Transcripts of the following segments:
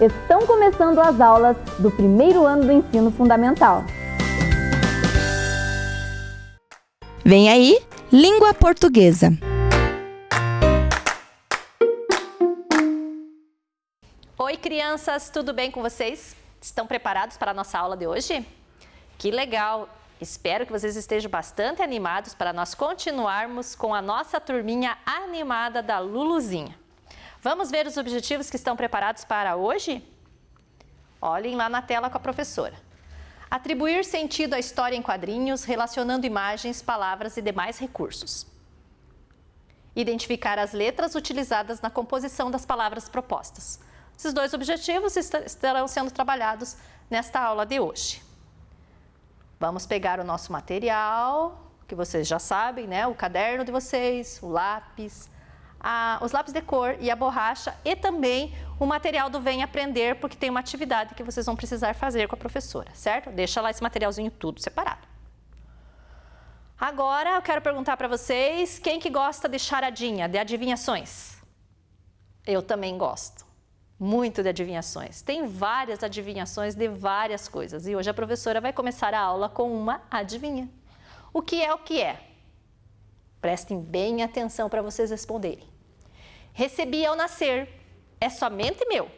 Estão começando as aulas do primeiro ano do ensino fundamental. Vem aí, língua portuguesa. Oi, crianças, tudo bem com vocês? Estão preparados para a nossa aula de hoje? Que legal! Espero que vocês estejam bastante animados para nós continuarmos com a nossa turminha animada da Luluzinha. Vamos ver os objetivos que estão preparados para hoje? Olhem lá na tela com a professora. Atribuir sentido à história em quadrinhos, relacionando imagens, palavras e demais recursos. Identificar as letras utilizadas na composição das palavras propostas. Esses dois objetivos estarão sendo trabalhados nesta aula de hoje. Vamos pegar o nosso material, que vocês já sabem, né? O caderno de vocês, o lápis, os lápis de cor e a borracha e também o material do Vem Aprender, porque tem uma atividade que vocês vão precisar fazer com a professora, certo? Deixa lá esse materialzinho tudo separado. Agora eu quero perguntar para vocês, quem que gosta de charadinha, de adivinhações? Eu também gosto muito de adivinhações. Tem várias adivinhações de várias coisas e hoje a professora vai começar a aula com uma adivinha. O que é o que é? Prestem bem atenção para vocês responderem. Recebi ao nascer, é somente meu,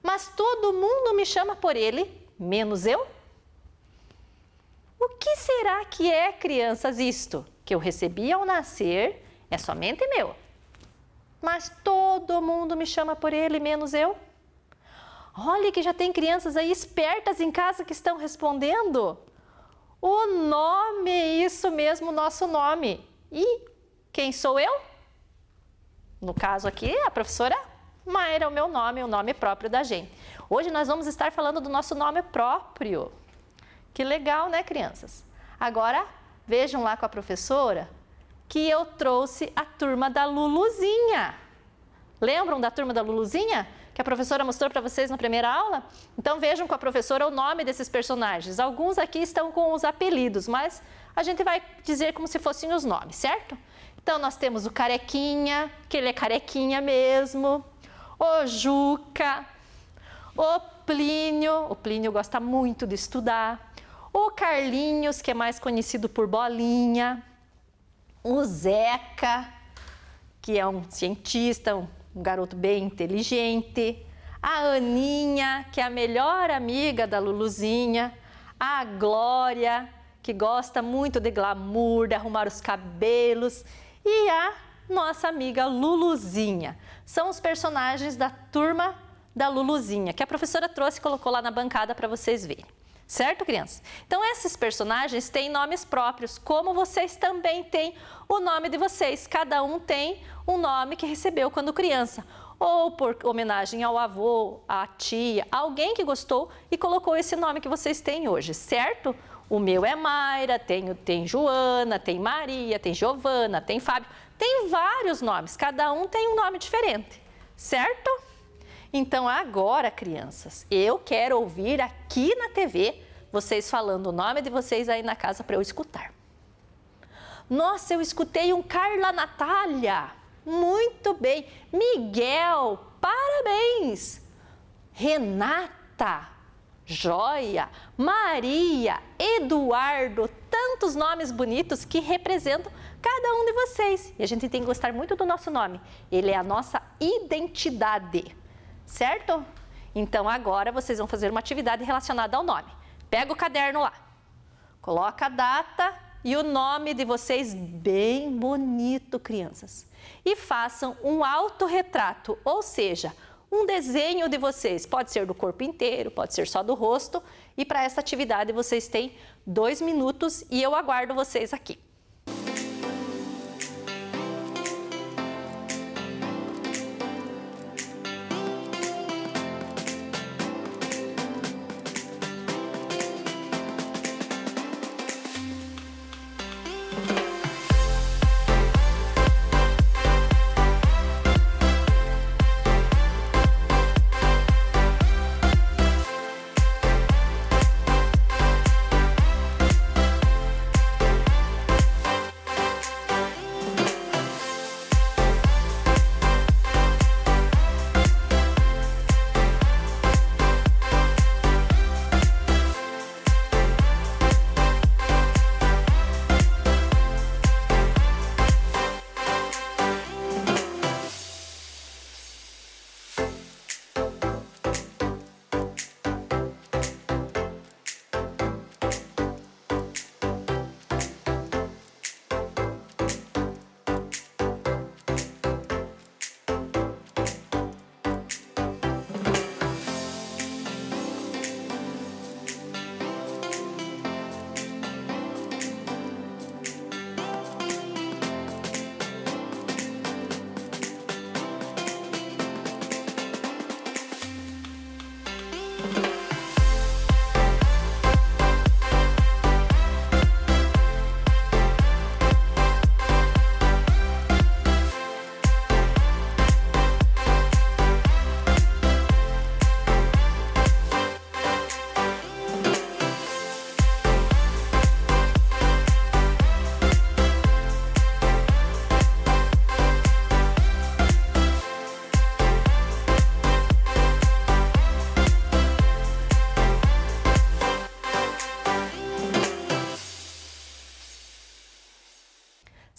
mas todo mundo me chama por ele, menos eu? O que será que é, crianças, isto? Que eu recebi ao nascer, é somente meu, mas todo mundo me chama por ele, menos eu? Olha que já tem crianças aí espertas em casa que estão respondendo. O nome, isso mesmo, nosso nome. E quem sou eu? No caso aqui, a professora Mayra, o meu nome, o nome próprio da gente. Hoje nós vamos estar falando do nosso nome próprio. Que legal, né, crianças? Agora, vejam lá com a professora que eu trouxe a turma da Luluzinha. Lembram da turma da Luluzinha? Que a professora mostrou para vocês na primeira aula? Então vejam com a professora o nome desses personagens. Alguns aqui estão com os apelidos, mas a gente vai dizer como se fossem os nomes, certo? Então nós temos o Carequinha, que ele é carequinha mesmo, o Juca, o Plínio gosta muito de estudar, o Carlinhos, que é mais conhecido por Bolinha, o Zeca, que é um cientista, um garoto bem inteligente, a Aninha, que é a melhor amiga da Luluzinha, a Glória, que gosta muito de glamour, de arrumar os cabelos, e a nossa amiga Luluzinha. São os personagens da turma da Luluzinha, que a professora trouxe e colocou lá na bancada para vocês verem. Certo, crianças? Então, esses personagens têm nomes próprios, como vocês também têm o nome de vocês. Cada um tem um nome que recebeu quando criança, ou por homenagem ao avô, à tia, alguém que gostou e colocou esse nome que vocês têm hoje, certo? O meu é Mayra, tem Joana, tem Maria, tem Giovana, tem Fábio, tem vários nomes, cada um tem um nome diferente, certo? Então agora, crianças, eu quero ouvir aqui na TV vocês falando o nome de vocês aí na casa para eu escutar. Nossa, eu escutei um Carla Natália, muito bem. Miguel, parabéns. Renata, joia. Maria, Eduardo, tantos nomes bonitos que representam cada um de vocês. E a gente tem que gostar muito do nosso nome, ele é a nossa identidade. Certo? Então agora vocês vão fazer uma atividade relacionada ao nome. Pega o caderno lá, coloca a data e o nome de vocês bem bonito, crianças. E façam um autorretrato, ou seja, um desenho de vocês. Pode ser do corpo inteiro, pode ser só do rosto. E para essa atividade vocês têm 2 minutos e eu aguardo vocês aqui.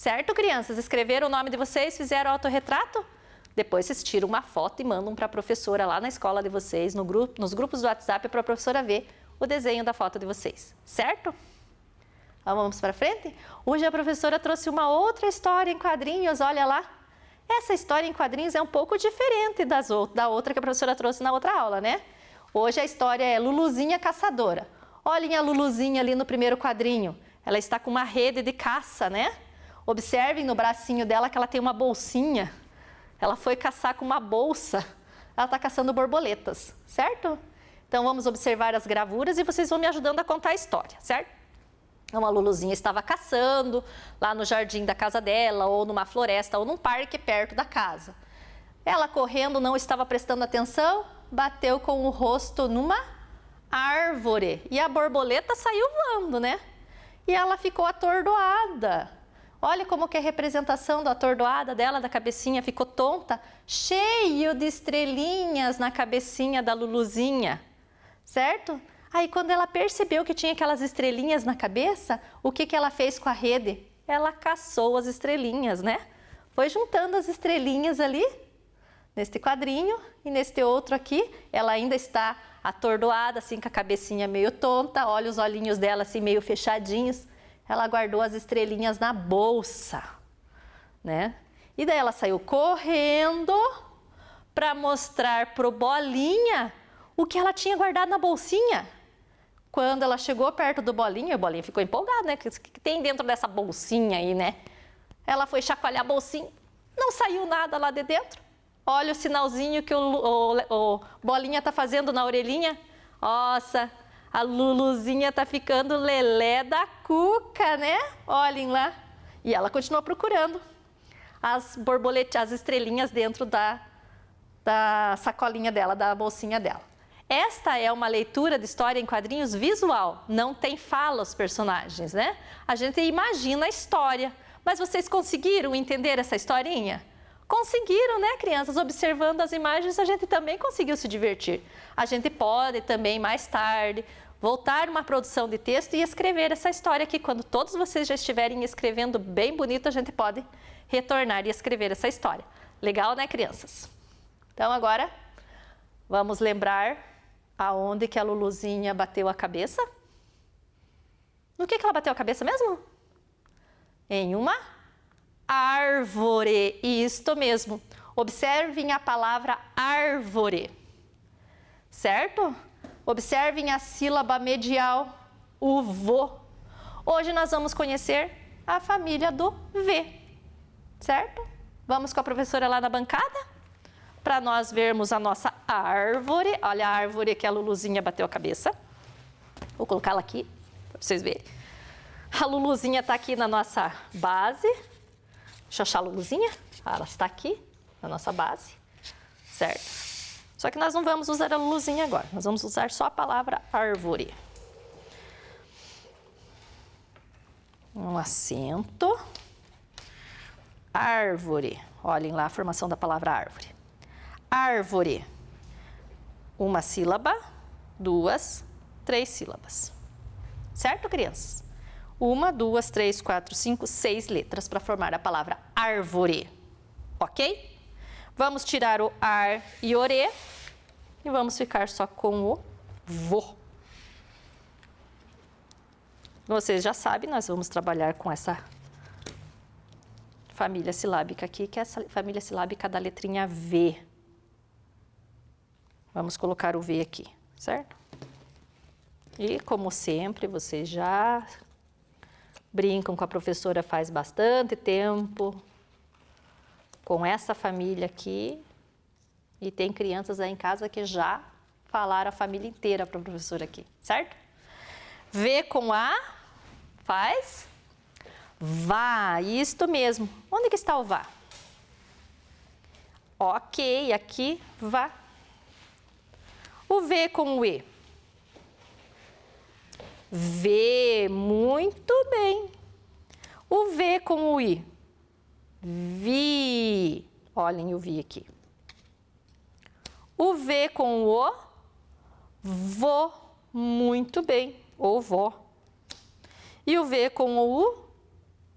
Certo, crianças? Escreveram o nome de vocês, fizeram autorretrato? Depois vocês tiram uma foto e mandam para a professora lá na escola de vocês, nos grupos do WhatsApp, para a professora ver o desenho da foto de vocês. Certo? Vamos para frente? Hoje a professora trouxe uma outra história em quadrinhos, olha lá. Essa história em quadrinhos é um pouco diferente da outra que a professora trouxe na outra aula, né? Hoje a história é Luluzinha Caçadora. Olhem a Luluzinha ali no primeiro quadrinho. Ela está com uma rede de caça, né? Observem no bracinho dela que ela tem uma bolsinha. Ela foi caçar com uma bolsa. Ela está caçando borboletas, certo? Então vamos observar as gravuras e vocês vão me ajudando a contar a história, certo? Então a Luluzinha estava caçando lá no jardim da casa dela, ou numa floresta, ou num parque perto da casa. Ela correndo, não estava prestando atenção, bateu com o rosto numa árvore. E a borboleta saiu voando, né? E ela ficou atordoada. Olha como que é a representação da atordoada dela, da cabecinha, ficou tonta, cheio de estrelinhas na cabecinha da Luluzinha, certo? Aí quando ela percebeu que tinha aquelas estrelinhas na cabeça, o que ela fez com a rede? Ela caçou as estrelinhas, né? Foi juntando as estrelinhas ali, neste quadrinho, e neste outro aqui, ela ainda está atordoada, assim com a cabecinha meio tonta, olha os olhinhos dela assim meio fechadinhos. Ela guardou as estrelinhas na bolsa, né? E daí ela saiu correndo para mostrar pro Bolinha o que ela tinha guardado na bolsinha. Quando ela chegou perto do Bolinha, o Bolinha ficou empolgado, né? O que tem dentro dessa bolsinha aí, né? Ela foi chacoalhar a bolsinha, não saiu nada lá de dentro. Olha o sinalzinho que o Bolinha tá fazendo na orelhinha. Nossa, a Luluzinha tá ficando lelé da cuca, né? Olhem lá. E ela continuou procurando as borboletas, as estrelinhas dentro da sacolinha dela, da bolsinha dela. Esta é uma leitura de história em quadrinhos visual. Não tem fala os personagens, né? A gente imagina a história. Mas vocês conseguiram entender essa historinha? Conseguiram, né, crianças? Observando as imagens, a gente também conseguiu se divertir. A gente pode também, mais tarde, voltar uma produção de texto e escrever essa história aqui. Quando todos vocês já estiverem escrevendo bem bonito, a gente pode retornar e escrever essa história. Legal, né, crianças? Então, agora, vamos lembrar aonde que a Luluzinha bateu a cabeça. No que ela bateu a cabeça mesmo? Em uma árvore. Isto mesmo. Observem a palavra árvore. Certo? Observem a sílaba medial, o vô. Hoje nós vamos conhecer a família do V. Certo? Vamos com a professora lá na bancada para nós vermos a nossa árvore. Olha a árvore que a Luluzinha bateu a cabeça. Vou colocá-la aqui para vocês verem. A Luluzinha está aqui na nossa base. Deixa eu achar a Luluzinha. Ela está aqui na nossa base, certo? Só que nós não vamos usar a Luluzinha agora. Nós vamos usar só a palavra árvore. Um acento. Árvore. Olhem lá a formação da palavra árvore. Árvore. Uma sílaba, 2, 3 sílabas. Certo, crianças? 1, 2, 3, 4, 5, 6 letras para formar a palavra árvore. Ok? Vamos tirar o ar e ore e vamos ficar só com o vô. Vocês já sabem, nós vamos trabalhar com essa família silábica aqui, que é essa família silábica da letrinha V. Vamos colocar o V aqui, certo? E, como sempre, vocês já brincam com a professora faz bastante tempo, com essa família aqui, e tem crianças aí em casa que já falaram a família inteira para a professora aqui, certo? V com A faz vá, isto mesmo. Onde que está o vá? Ok, aqui vá. O V com o E. V, muito bem. O V com o I. Vi. Olhem o vi aqui. O V com o O. Vô, muito bem. Ou vó. E o V com o U.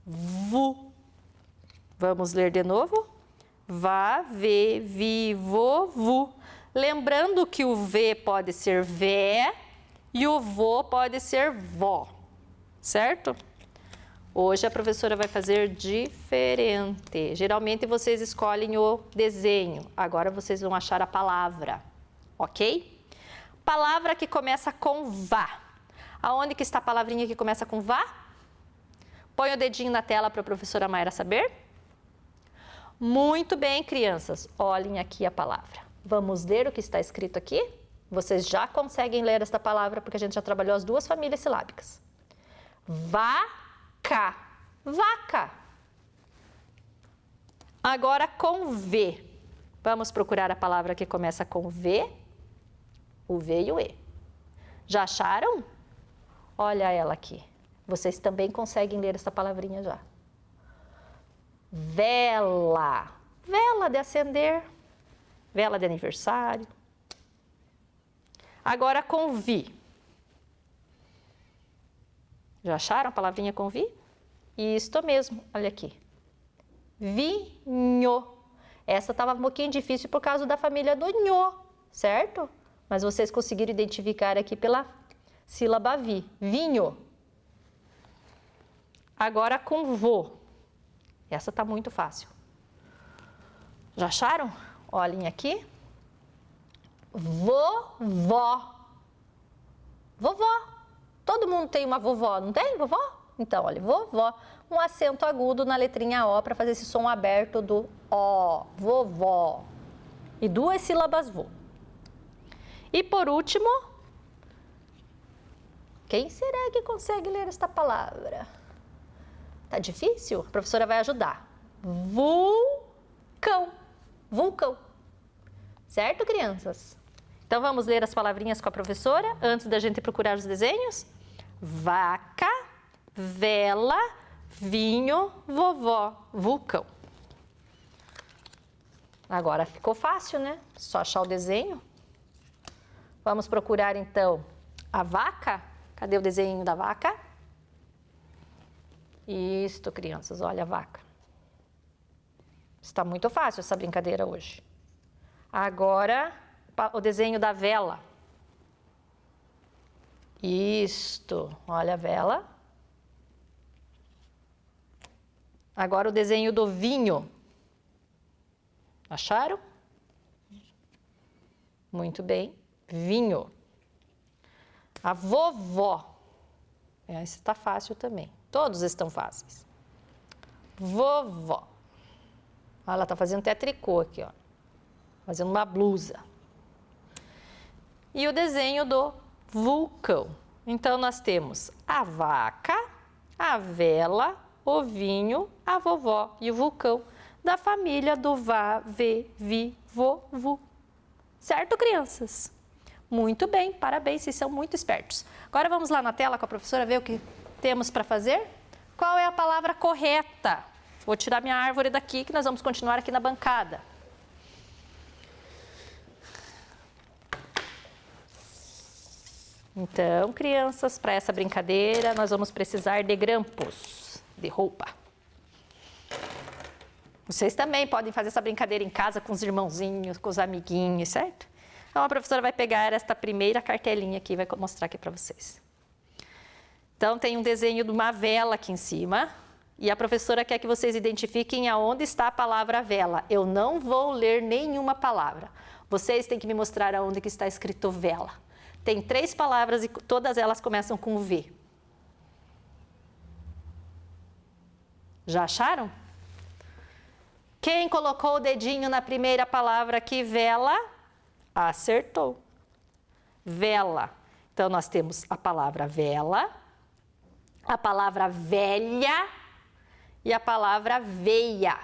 Vu. Vamos ler de novo. Vá, vê, vi, vo, vu. Lembrando que o V pode ser vé e o vô pode ser vó, certo? Hoje a professora vai fazer diferente. Geralmente vocês escolhem o desenho, agora vocês vão achar a palavra, ok? Palavra que começa com vá. Aonde que está a palavrinha que começa com vá? Põe o dedinho na tela para a professora Mayra saber. Muito bem, crianças, olhem aqui a palavra. Vamos ler o que está escrito aqui? Vocês já conseguem ler esta palavra porque a gente já trabalhou as duas famílias silábicas. Vaca, vaca. Agora com V. Vamos procurar a palavra que começa com V, o V e o E. Já acharam? Olha ela aqui. Vocês também conseguem ler essa palavrinha já. Vela. Vela de acender. Vela de aniversário. Agora com vi. Já acharam a palavrinha com vi? Isto mesmo, olha aqui. Vinho. Essa estava um pouquinho difícil por causa da família do nho, certo? Mas vocês conseguiram identificar aqui pela sílaba vi. Vinho. Agora com vô. Essa está muito fácil. Já acharam? Olhem aqui. Vovó. Vovó. Todo mundo tem uma vovó, não tem, vovó? Então, olha, vovó. Um acento agudo na letrinha O para fazer esse som aberto do O. Vovó. E duas sílabas vô. E por último, quem será que consegue ler esta palavra? Tá difícil? A professora vai ajudar. Vulcão. Vulcão. Certo, crianças? Então, vamos ler as palavrinhas com a professora antes da gente procurar os desenhos? Vaca, vela, vinho, vovó, vulcão. Agora ficou fácil, né? Só achar o desenho. Vamos procurar, então, a vaca. Cadê o desenho da vaca? Isto, crianças, olha a vaca. Está muito fácil essa brincadeira hoje. Agora, o desenho da vela. Isto, olha a vela. Agora o desenho do vinho. Acharam? Muito bem. Vinho. A vovó. Esse está fácil também. Todos estão fáceis. Vovó. Ela está fazendo até tricô aqui, ó. Fazendo uma blusa. E o desenho do vulcão. Então, nós temos a vaca, a vela, o vinho, a vovó e o vulcão da família do vá, vê, vi, vô, vu. Certo, crianças? Muito bem, parabéns, vocês são muito espertos. Agora vamos lá na tela com a professora ver o que temos para fazer. Qual é a palavra correta? Vou tirar minha árvore daqui que nós vamos continuar aqui na bancada. Então, crianças, para essa brincadeira, nós vamos precisar de grampos de roupa. Vocês também podem fazer essa brincadeira em casa com os irmãozinhos, com os amiguinhos, certo? Então, a professora vai pegar esta primeira cartelinha aqui e vai mostrar aqui para vocês. Então, tem um desenho de uma vela aqui em cima e a professora quer que vocês identifiquem aonde está a palavra vela. Eu não vou ler nenhuma palavra. Vocês têm que me mostrar aonde que está escrito vela. Tem 3 palavras e todas elas começam com V. Já acharam? Quem colocou o dedinho na primeira palavra aqui, vela, acertou. Vela. Então, nós temos a palavra vela, a palavra velha e a palavra veia.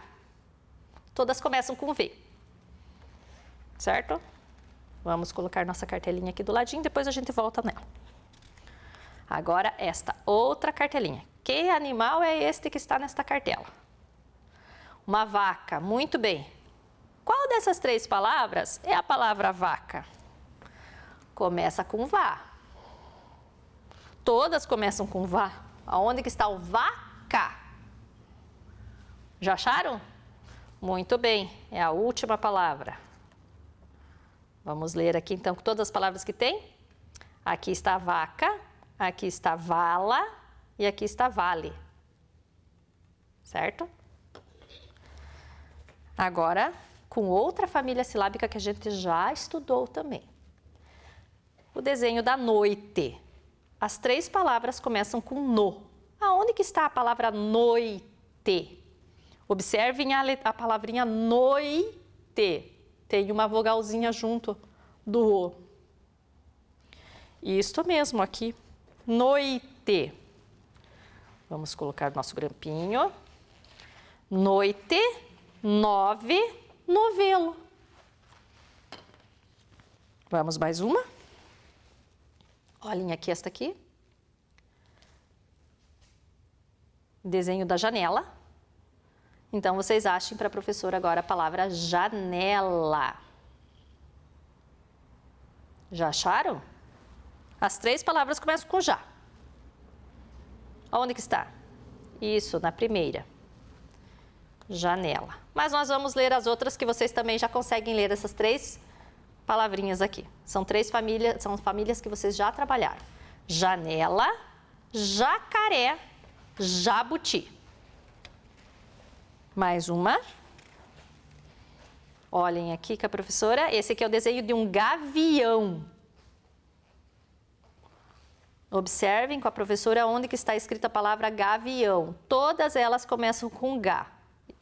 Todas começam com V. Certo? Vamos colocar nossa cartelinha aqui do ladinho, depois a gente volta nela. Agora, esta outra cartelinha. Que animal é este que está nesta cartela? Uma vaca, muito bem. Qual dessas 3 palavras é a palavra vaca? Começa com vá. Todas começam com vá. Aonde que está o vaca? Já acharam? Muito bem, é a última palavra. Vamos ler aqui então todas as palavras que tem. Aqui está vaca, aqui está vala e aqui está vale. Certo? Agora, com outra família silábica que a gente já estudou também. O desenho da noite. As 3 palavras começam com no. Aonde que está a palavra noite? Observem a palavrinha noite. Tem uma vogalzinha junto do o. Isto mesmo aqui, noite. Vamos colocar nosso grampinho. Noite, 9, novelo. Vamos mais uma. Olhem aqui esta aqui. Desenho da janela. Então, vocês achem para a professora agora a palavra janela. Já acharam? As 3 palavras começam com já. Onde que está? Isso, na primeira. Janela. Mas nós vamos ler as outras que vocês também já conseguem ler essas 3 palavrinhas aqui. São 3 famílias, são famílias que vocês já trabalharam. Janela, jacaré, jabuti. Mais uma. Olhem aqui com a professora. Esse aqui é o desenho de um gavião. Observem com a professora onde que está escrita a palavra gavião. Todas elas começam com G.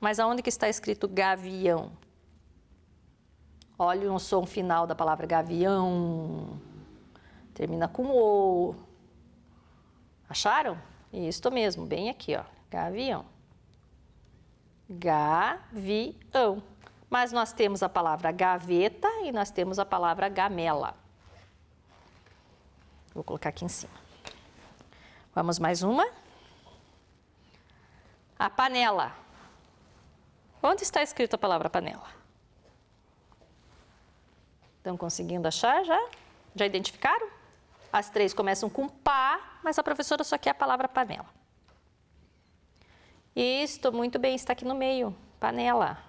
Mas aonde que está escrito gavião? Olhem o som final da palavra gavião. Termina com O. Acharam? Isso mesmo, bem aqui, ó. Gavião. Gavião. Mas nós temos a palavra gaveta e nós temos a palavra gamela. Vou colocar aqui em cima. Vamos mais uma. A panela. Onde está escrita a palavra panela? Estão conseguindo achar já? Já identificaram? As 3 começam com pá, mas a professora só quer a palavra panela. Isso, muito bem, está aqui no meio. Panela.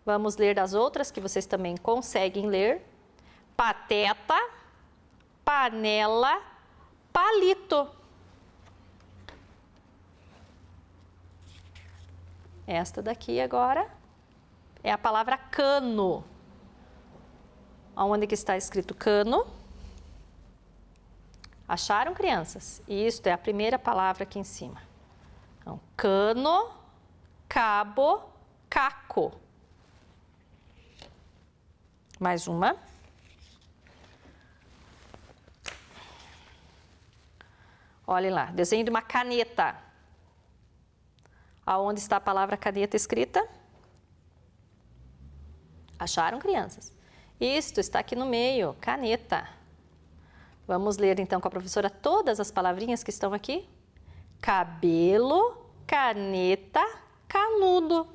Vamos ler as outras que vocês também conseguem ler. Pateta, panela, palito. Esta daqui agora é a palavra cano. Aonde que está escrito cano? Acharam, crianças? Isto é a primeira palavra aqui em cima. Então, cano, cabo, caco. Mais uma. Olhem lá, desenho de uma caneta. Aonde está a palavra caneta escrita? Acharam, crianças? Isto está aqui no meio, caneta. Vamos ler então com a professora todas as palavrinhas que estão aqui. Cabelo, caneta, canudo.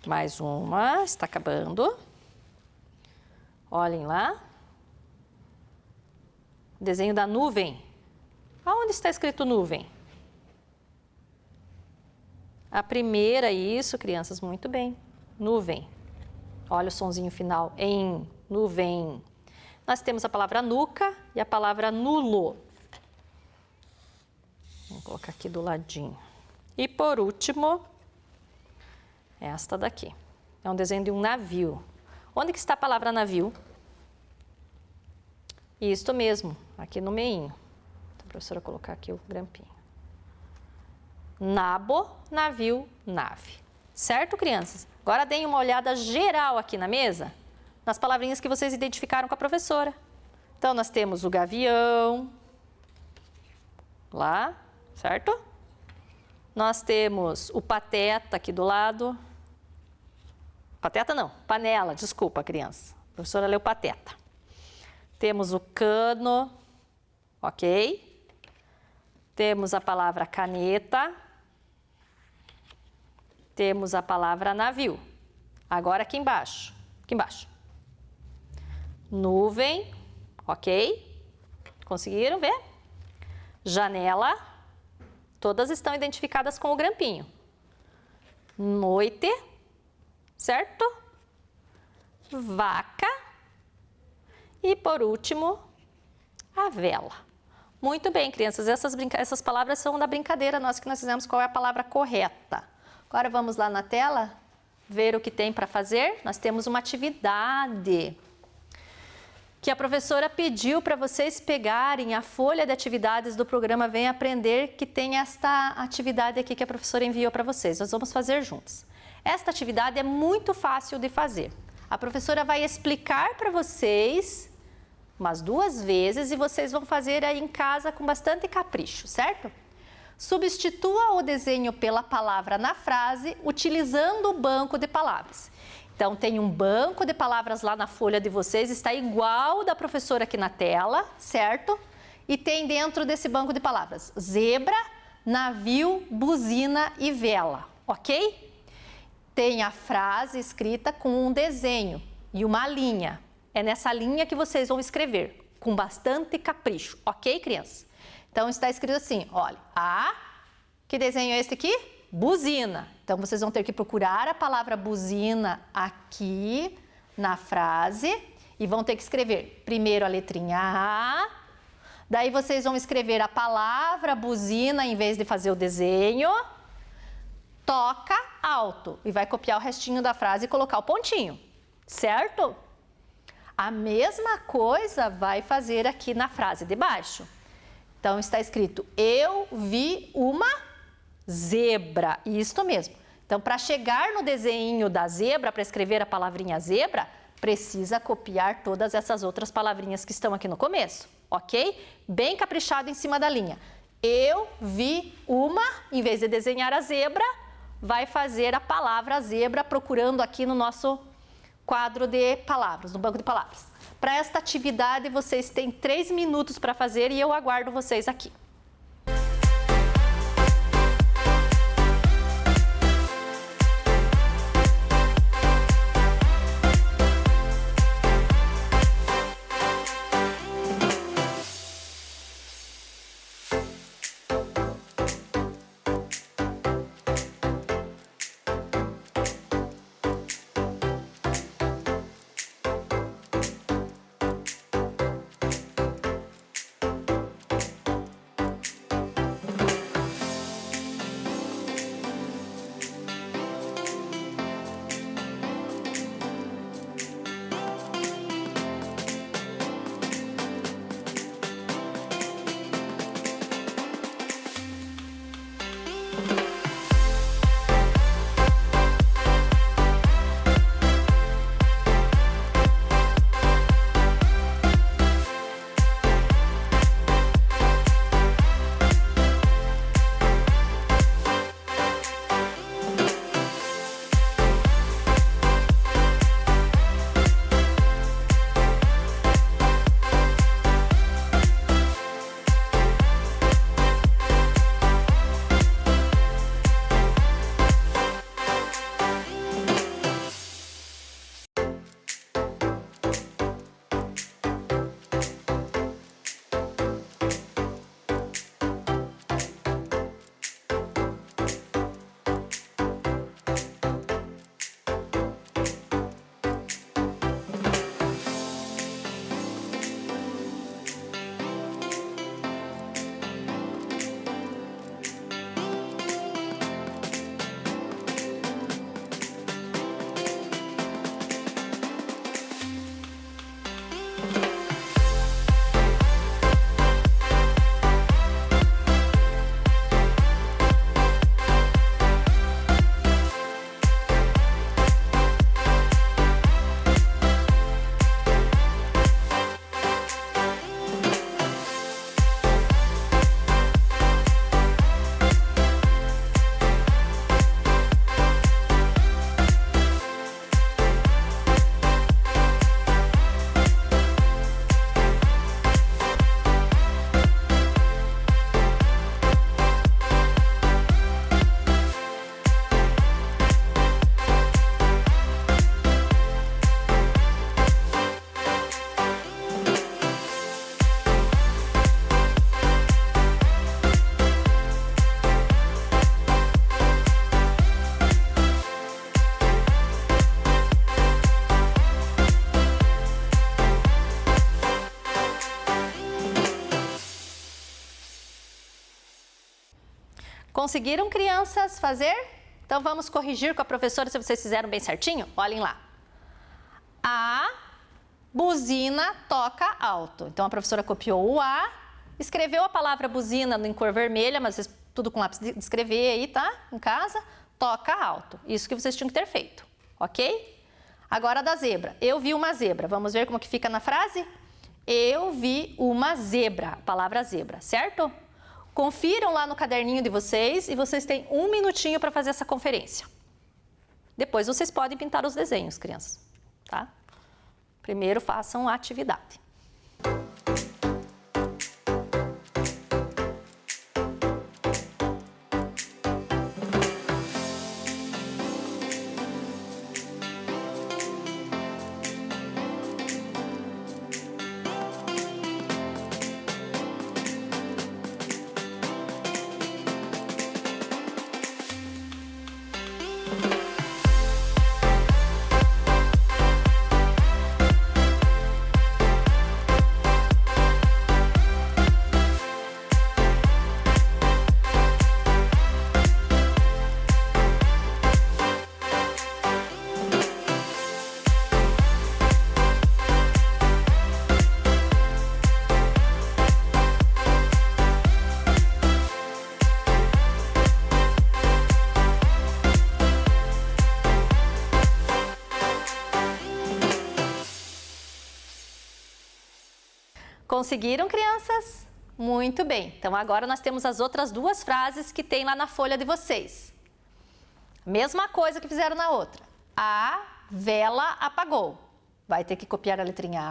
Mais uma, está acabando. Olhem lá. Desenho da nuvem. Aonde está escrito nuvem? A primeira, isso, crianças, muito bem. Nuvem. Olha o sonzinho final, em, nuvem. Nós temos a palavra nuca e a palavra nulo. Vou colocar aqui do ladinho. E por último, esta daqui. É um desenho de um navio. Onde que está a palavra navio? Isto mesmo, aqui no meinho. Então, a professora colocar aqui o grampinho. Nabo, navio, nave. Certo, crianças? Agora deem uma olhada geral aqui na mesa, nas palavrinhas que vocês identificaram com a professora. Então, nós temos o gavião, lá, certo? Nós temos o pateta aqui do lado. Pateta não, panela, desculpa, criança. A professora leu pateta. Temos o cano, ok? Temos a palavra caneta. Temos a palavra navio. Agora aqui embaixo. Aqui embaixo. Nuvem, ok? Conseguiram ver? Janela. Todas estão identificadas com o grampinho. noite, certo? Vaca e, por último, a vela. Muito bem, crianças, essas palavras são da brincadeira nossa que nós fizemos qual é a palavra correta. Agora vamos lá na tela ver o que tem para fazer. Nós temos uma atividade que a professora pediu para vocês pegarem a folha de atividades do programa Vem Aprender, que tem esta atividade aqui que a professora enviou para vocês. Nós vamos fazer juntos. Esta atividade é muito fácil de fazer. A professora vai explicar para vocês umas 2 vezes e vocês vão fazer aí em casa com bastante capricho, certo? Substitua o desenho pela palavra na frase utilizando o banco de palavras. Então, tem um banco de palavras lá na folha de vocês, está igual da professora aqui na tela, certo? E tem dentro desse banco de palavras zebra, navio, buzina e vela, ok? Tem a frase escrita com um desenho e uma linha. É nessa linha que vocês vão escrever, com bastante capricho, ok, crianças? Então, está escrito assim, olha, que desenho é esse aqui? Buzina. Então, vocês vão ter que procurar a palavra buzina aqui na frase e vão ter que escrever primeiro a letrinha A, daí vocês vão escrever a palavra buzina em vez de fazer o desenho, toca alto e vai copiar o restinho da frase e colocar o pontinho, certo? A mesma coisa vai fazer aqui na frase de baixo. Então, está escrito, eu vi uma zebra, isso mesmo. Então, para chegar no desenho da zebra, para escrever a palavrinha zebra, precisa copiar todas essas outras palavrinhas que estão aqui no começo, ok? Bem caprichado em cima da linha. Eu vi uma, em vez de desenhar a zebra, vai fazer a palavra zebra procurando aqui no nosso quadro de palavras, no banco de palavras. Para esta atividade, vocês têm 3 minutos para fazer e eu aguardo vocês aqui. Conseguiram, crianças, fazer? Então vamos corrigir com a professora se vocês fizeram bem certinho? Olhem lá. A buzina toca alto. Então a professora copiou o A, escreveu a palavra buzina em cor vermelha, mas vocês tudo com lápis de escrever aí, tá? Em casa, toca alto. Isso que vocês tinham que ter feito, ok? Agora da zebra. Eu vi uma zebra. Vamos ver como que fica na frase? Eu vi uma zebra, a palavra zebra, certo? Confiram lá no caderninho de vocês e vocês têm 1 minutinho para fazer essa conferência. Depois vocês podem pintar os desenhos, crianças, tá? Primeiro façam a atividade. Conseguiram, crianças? Muito bem. Então, agora nós temos as outras 2 frases que tem lá na folha de vocês. Mesma coisa que fizeram na outra. A vela apagou. Vai ter que copiar a letrinha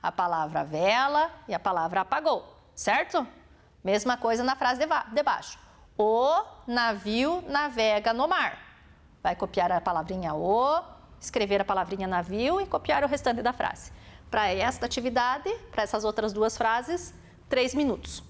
a palavra vela e a palavra apagou, certo? Mesma coisa na frase de baixo. O navio navega no mar. Vai copiar a palavrinha o, escrever a palavrinha navio e copiar o restante da frase. Para esta atividade, para essas outras 2 frases, 3 minutos.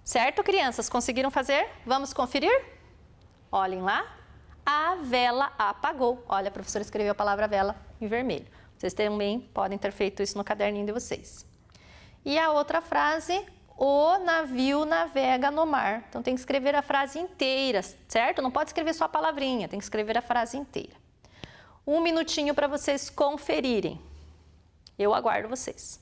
Certo, crianças? Conseguiram fazer? Vamos conferir? Olhem lá. A vela apagou. Olha, a professora escreveu a palavra vela em vermelho. Vocês também podem ter feito isso no caderninho de vocês. E a outra frase, o navio navega no mar. Então tem que escrever a frase inteira, certo? Não pode escrever só a palavrinha, tem que escrever a frase inteira. Um minutinho para vocês conferirem. Eu aguardo vocês.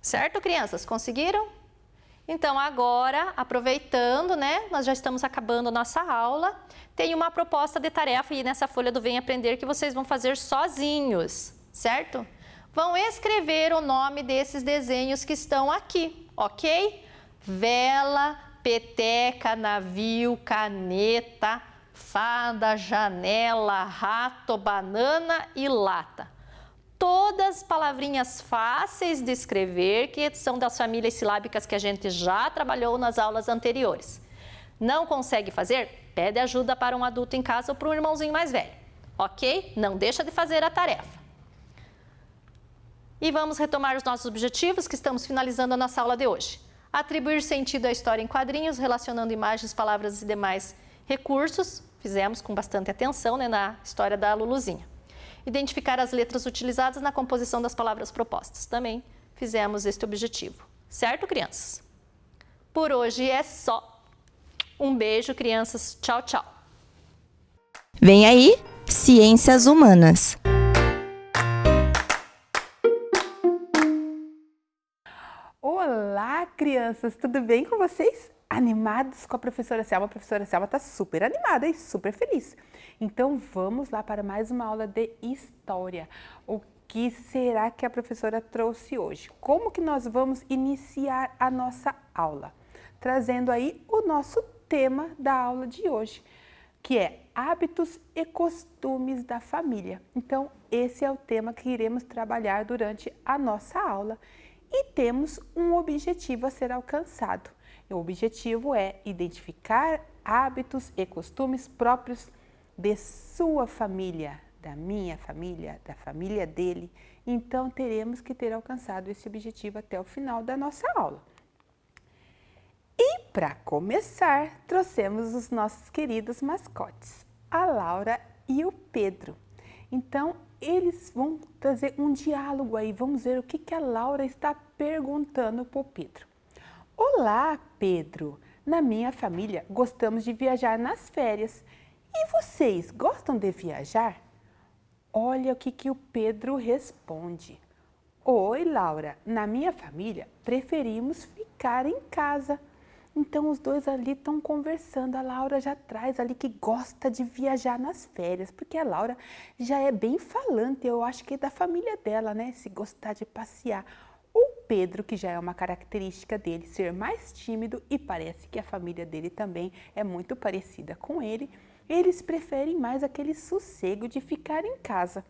Certo, crianças? Conseguiram? Então, agora, aproveitando, né? Nós já estamos acabando a nossa aula. Tem uma proposta de tarefa aí nessa folha do Vem Aprender que vocês vão fazer sozinhos, certo? Vão escrever o nome desses desenhos que estão aqui, ok? Vela, peteca, navio, caneta, fada, janela, rato, banana e lata. Todas palavrinhas fáceis de escrever, que são das famílias silábicas que a gente já trabalhou nas aulas anteriores. Não consegue fazer? Pede ajuda para um adulto em casa ou para um irmãozinho mais velho, ok? Não deixa de fazer a tarefa. E vamos retomar os nossos objetivos, que estamos finalizando a nossa aula de hoje. Atribuir sentido à história em quadrinhos, relacionando imagens, palavras e demais recursos. Fizemos com bastante atenção, né, na história da Luluzinha. Identificar as letras utilizadas na composição das palavras propostas. Também fizemos este objetivo. Certo, crianças? Por hoje é só. Um beijo, crianças. Tchau, tchau. Vem aí, Ciências Humanas. Olá, crianças! Tudo bem com vocês? Animados com a professora Selma? A professora Selma está super animada e super feliz. Então, vamos lá para mais uma aula de História. O que será que a professora trouxe hoje? Como que nós vamos iniciar a nossa aula? Trazendo aí o nosso tema da aula de hoje, que é hábitos e costumes da família. Então, esse é o tema que iremos trabalhar durante a nossa aula. E temos um objetivo a ser alcançado. O objetivo é identificar hábitos e costumes próprios de sua família, da minha família, da família dele. Então, teremos que ter alcançado esse objetivo até o final da nossa aula. E, para começar, trouxemos os nossos queridos mascotes, a Laura e o Pedro. Então, eles vão trazer um diálogo aí. Vamos ver o que a Laura está perguntando para o Pedro. Olá, Pedro! Na minha família, gostamos de viajar nas férias. E vocês gostam de viajar? Olha o que o Pedro responde. Oi, Laura. Na minha família, preferimos ficar em casa. Então, os dois ali estão conversando. A Laura já traz ali que gosta de viajar nas férias, porque a Laura já é bem falante. Eu acho que é da família dela, né? Se gostar de passear. O Pedro, que já é uma característica dele, ser mais tímido, e parece que a família dele também é muito parecida com ele, eles preferem mais aquele sossego de ficar em casa.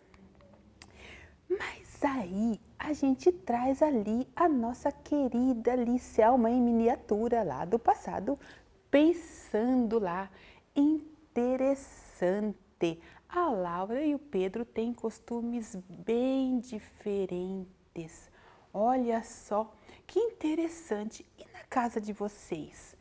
Mas aí a gente traz ali a nossa querida ali Selma em miniatura lá do passado, pensando lá. Interessante. A Laura e o Pedro têm costumes bem diferentes. Olha só, que interessante. E na casa de vocês?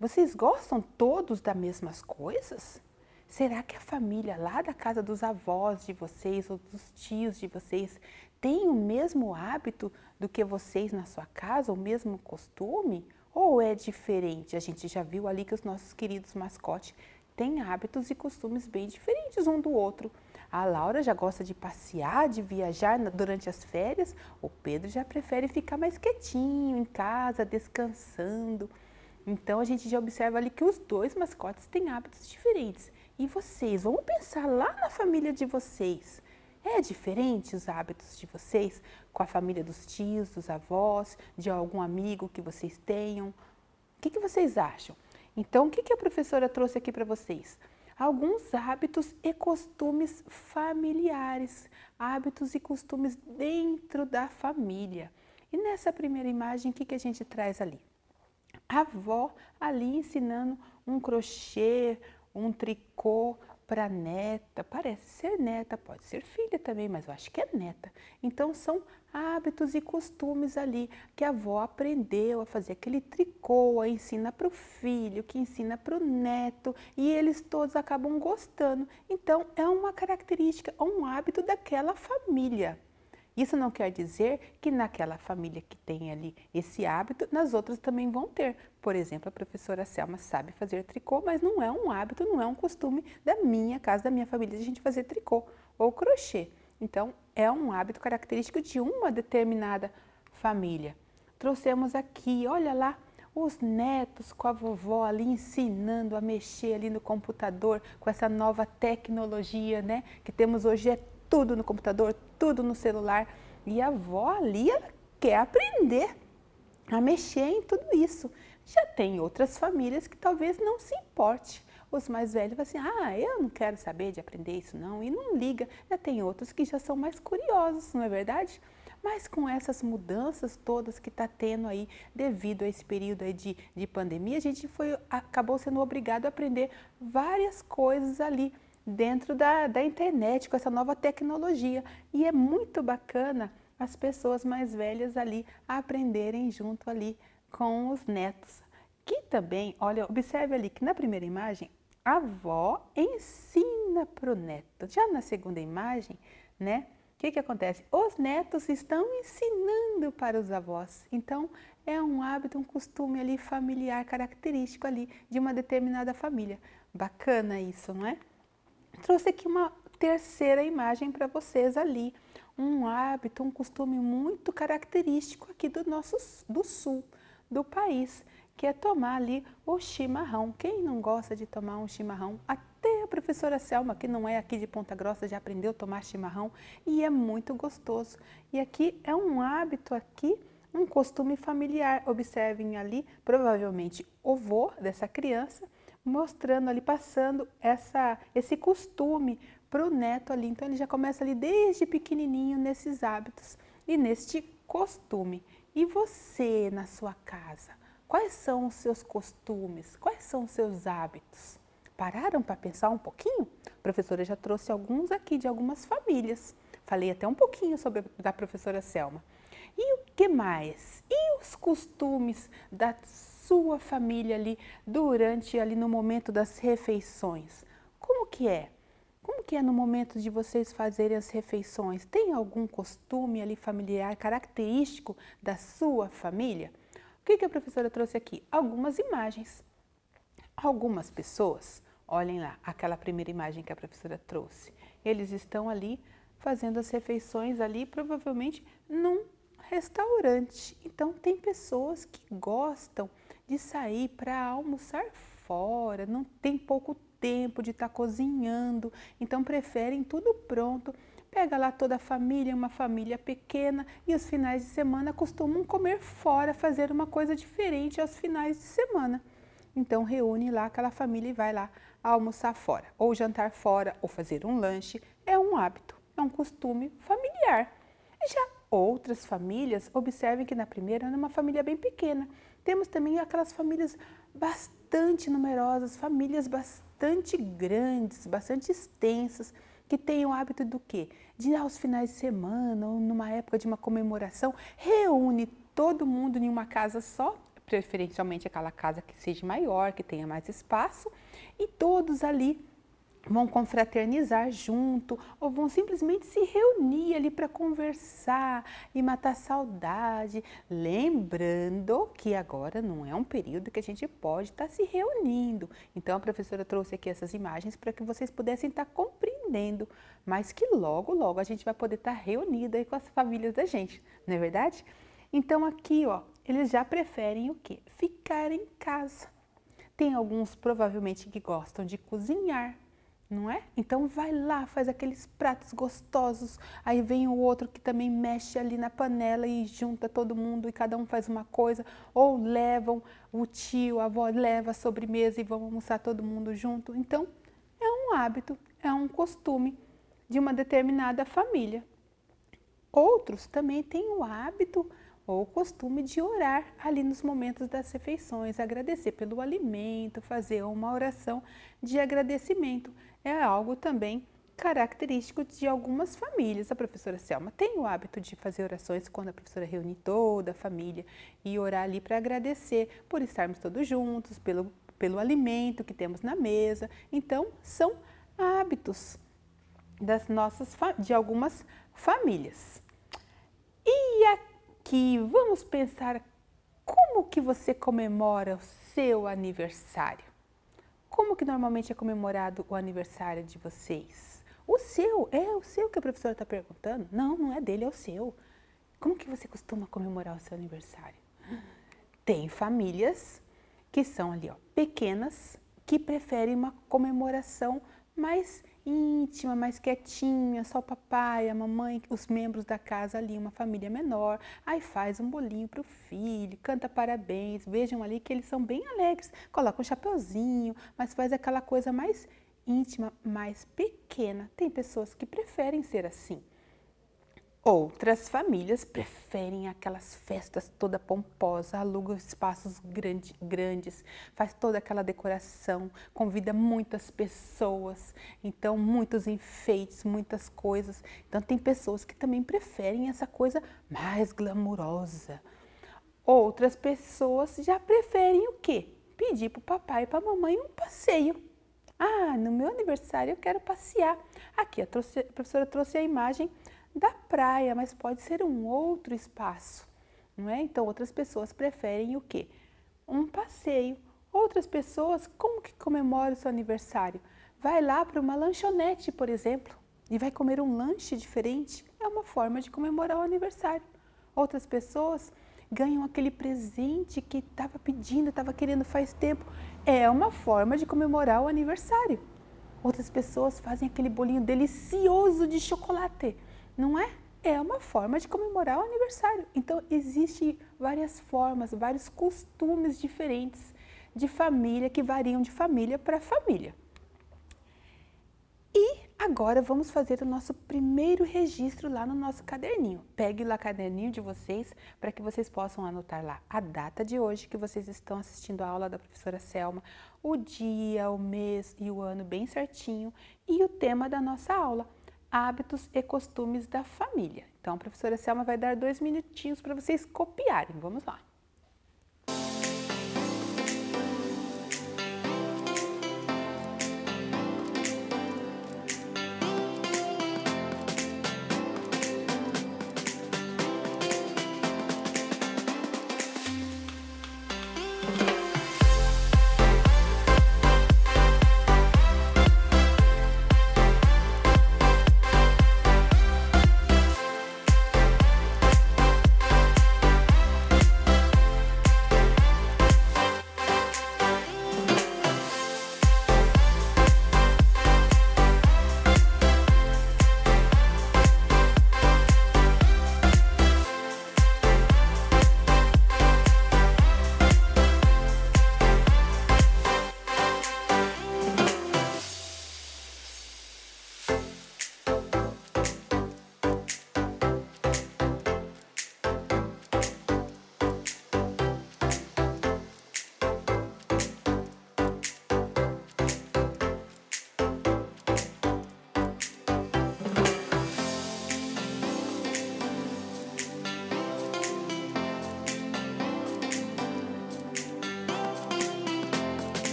Vocês gostam todos das mesmas coisas? Será que a família lá da casa dos avós de vocês ou dos tios de vocês tem o mesmo hábito do que vocês na sua casa, o mesmo costume? Ou é diferente? A gente já viu ali que os nossos queridos mascotes têm hábitos e costumes bem diferentes um do outro. A Laura já gosta de passear, de viajar durante as férias. O Pedro já prefere ficar mais quietinho em casa, descansando. Então a gente já observa ali que os dois mascotes têm hábitos diferentes. E vocês, vamos pensar lá na família de vocês. É diferente os hábitos de vocês com a família dos tios, dos avós, de algum amigo que vocês tenham? O que vocês acham? Então, o que a professora trouxe aqui para vocês? Alguns hábitos e costumes familiares, hábitos e costumes dentro da família. E nessa primeira imagem, o que a gente traz ali? A avó ali ensinando um crochê, um tricô para a neta. Parece ser neta, pode ser filha também, mas eu acho que é neta. Então são hábitos e costumes ali que a avó aprendeu a fazer aquele tricô, a ensina para o filho, que ensina para o neto, e eles todos acabam gostando. Então é uma característica, um hábito daquela família. Isso não quer dizer que naquela família que tem ali esse hábito, nas outras também vão ter. Por exemplo, a professora Selma sabe fazer tricô, mas não é um hábito, não é um costume da minha casa, da minha família, de a gente fazer tricô ou crochê. Então, é um hábito característico de uma determinada família. Trouxemos aqui, olha lá, os netos com a vovó ali ensinando a mexer ali no computador com essa nova tecnologia, né? Que temos hoje, é tudo no computador, tudo no celular. E a avó ali, ela quer aprender a mexer em tudo isso. Já tem outras famílias que talvez não se importe. Os mais velhos falam assim, eu não quero saber de aprender isso não, e não liga. Já tem outros que já são mais curiosos, não é verdade? Mas com essas mudanças todas que está tendo aí, devido a esse período aí de pandemia, a gente acabou sendo obrigado a aprender várias coisas ali dentro da internet, com essa nova tecnologia. E é muito bacana as pessoas mais velhas ali aprenderem junto ali com os netos. Que também, olha, observe ali que na primeira imagem, a avó ensina para o neto. Já na segunda imagem, né? O que acontece? Os netos estão ensinando para os avós. Então, é um hábito, um costume ali familiar, característico ali de uma determinada família. Bacana isso, não é? Trouxe aqui uma terceira imagem para vocês ali. Um hábito, um costume muito característico aqui do sul do país, que é tomar ali o chimarrão. Quem não gosta de tomar um chimarrão? Até a professora Selma, que não é aqui de Ponta Grossa, já aprendeu a tomar chimarrão e é muito gostoso. E aqui é um hábito aqui, um costume familiar. Observem ali, provavelmente o vô dessa criança, mostrando ali, passando esse costume para o neto ali. Então ele já começa ali desde pequenininho nesses hábitos e neste costume. E você na sua casa? Quais são os seus costumes? Quais são os seus hábitos? Pararam para pensar um pouquinho? A professora já trouxe alguns aqui de algumas famílias. Falei até um pouquinho sobre da professora Selma. E o que mais? E os costumes da sua família ali durante ali no momento das refeições? Como que é? Como que é no momento de vocês fazerem as refeições? Tem algum costume ali familiar característico da sua família? O que a professora trouxe aqui? Algumas imagens. Algumas pessoas, olhem lá, aquela primeira imagem que a professora trouxe. Eles estão ali fazendo as refeições ali, provavelmente num restaurante. Então tem pessoas que gostam de sair para almoçar fora, não tem pouco tempo de estar cozinhando, então preferem tudo pronto. Pega lá toda a família, uma família pequena, e os finais de semana costumam comer fora, fazer uma coisa diferente aos finais de semana. Então reúne lá aquela família e vai lá almoçar fora, ou jantar fora, ou fazer um lanche. É um hábito, é um costume familiar. Já outras famílias, observem que na primeira era uma família bem pequena. Temos também aquelas famílias bastante numerosas, famílias bastante grandes, bastante extensas, que têm o hábito do quê? De aos finais de semana ou numa época de uma comemoração, reúne todo mundo em uma casa só, preferencialmente aquela casa que seja maior, que tenha mais espaço, e todos ali vão confraternizar junto ou vão simplesmente se reunir ali para conversar e matar saudade, lembrando que agora não é um período que a gente pode estar se reunindo. Então a professora trouxe aqui essas imagens para que vocês pudessem estar compreendendo, mas que logo, logo a gente vai poder estar reunido aí com as famílias da gente, não é verdade? Então aqui, ó, eles já preferem o quê? Ficar em casa. Tem alguns provavelmente que gostam de cozinhar, não é? Então vai lá, faz aqueles pratos gostosos, aí vem o outro que também mexe ali na panela e junta todo mundo e cada um faz uma coisa, ou levam o tio, a avó leva a sobremesa e vão almoçar todo mundo junto. Então é um hábito, é um costume de uma determinada família. Outros também têm o hábito ou o costume de orar ali nos momentos das refeições, agradecer pelo alimento, fazer uma oração de agradecimento. É algo também característico de algumas famílias. A professora Selma tem o hábito de fazer orações quando a professora reúne toda a família e orar ali para agradecer por estarmos todos juntos, pelo alimento que temos na mesa. Então, são hábitos de algumas famílias. E aqui, vamos pensar como que você comemora o seu aniversário. Como que normalmente é comemorado o aniversário de vocês? O seu que a professora está perguntando? Não, não é dele, é o seu. Como que você costuma comemorar o seu aniversário? Tem famílias que são ali, ó, pequenas, que preferem uma comemoração mais íntima, mais quietinha, só o papai, a mamãe, os membros da casa ali, uma família menor, aí faz um bolinho para o filho, canta parabéns, vejam ali que eles são bem alegres, coloca um chapeuzinho, mas faz aquela coisa mais íntima, mais pequena. Tem pessoas que preferem ser assim. Outras famílias preferem aquelas festas toda pomposa, alugam espaços grandes, faz toda aquela decoração, convida muitas pessoas, então muitos enfeites, muitas coisas. Então tem pessoas que também preferem essa coisa mais glamurosa. Outras pessoas já preferem o quê? Pedir para o papai e para a mamãe um passeio. Ah, no meu aniversário eu quero passear. Aqui a professora trouxe a imagem da praia, mas pode ser um outro espaço, não é? Então, outras pessoas preferem o quê? Um passeio. Outras pessoas, como que comemoram o seu aniversário? Vai lá para uma lanchonete, por exemplo, e vai comer um lanche diferente. É uma forma de comemorar o aniversário. Outras pessoas ganham aquele presente que estava pedindo, estava querendo faz tempo. É uma forma de comemorar o aniversário. Outras pessoas fazem aquele bolinho delicioso de chocolate. Não é? É uma forma de comemorar o aniversário. Então, existem várias formas, vários costumes diferentes de família que variam de família para família. E agora vamos fazer o nosso primeiro registro lá no nosso caderninho. Pegue lá o caderninho de vocês para que vocês possam anotar lá a data de hoje que vocês estão assistindo a aula da professora Selma, o dia, o mês e o ano bem certinho e o tema da nossa aula. Hábitos e costumes da família. Então, a professora Selma vai dar 2 minutinhos para vocês copiarem. Vamos lá.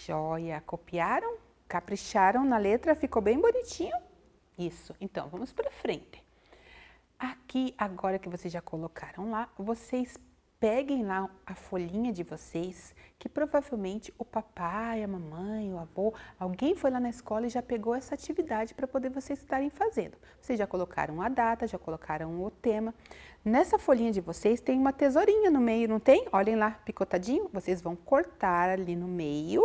Joia! Copiaram? Capricharam na letra? Ficou bem bonitinho? Isso. Então, vamos para frente. Aqui, agora que vocês já colocaram lá, vocês peguem lá a folhinha de vocês, que provavelmente o papai, a mamãe, o avô, alguém foi lá na escola e já pegou essa atividade para poder vocês estarem fazendo. Vocês já colocaram a data, já colocaram o tema. Nessa folhinha de vocês tem uma tesourinha no meio, não tem? Olhem lá, picotadinho. Vocês vão cortar ali no meio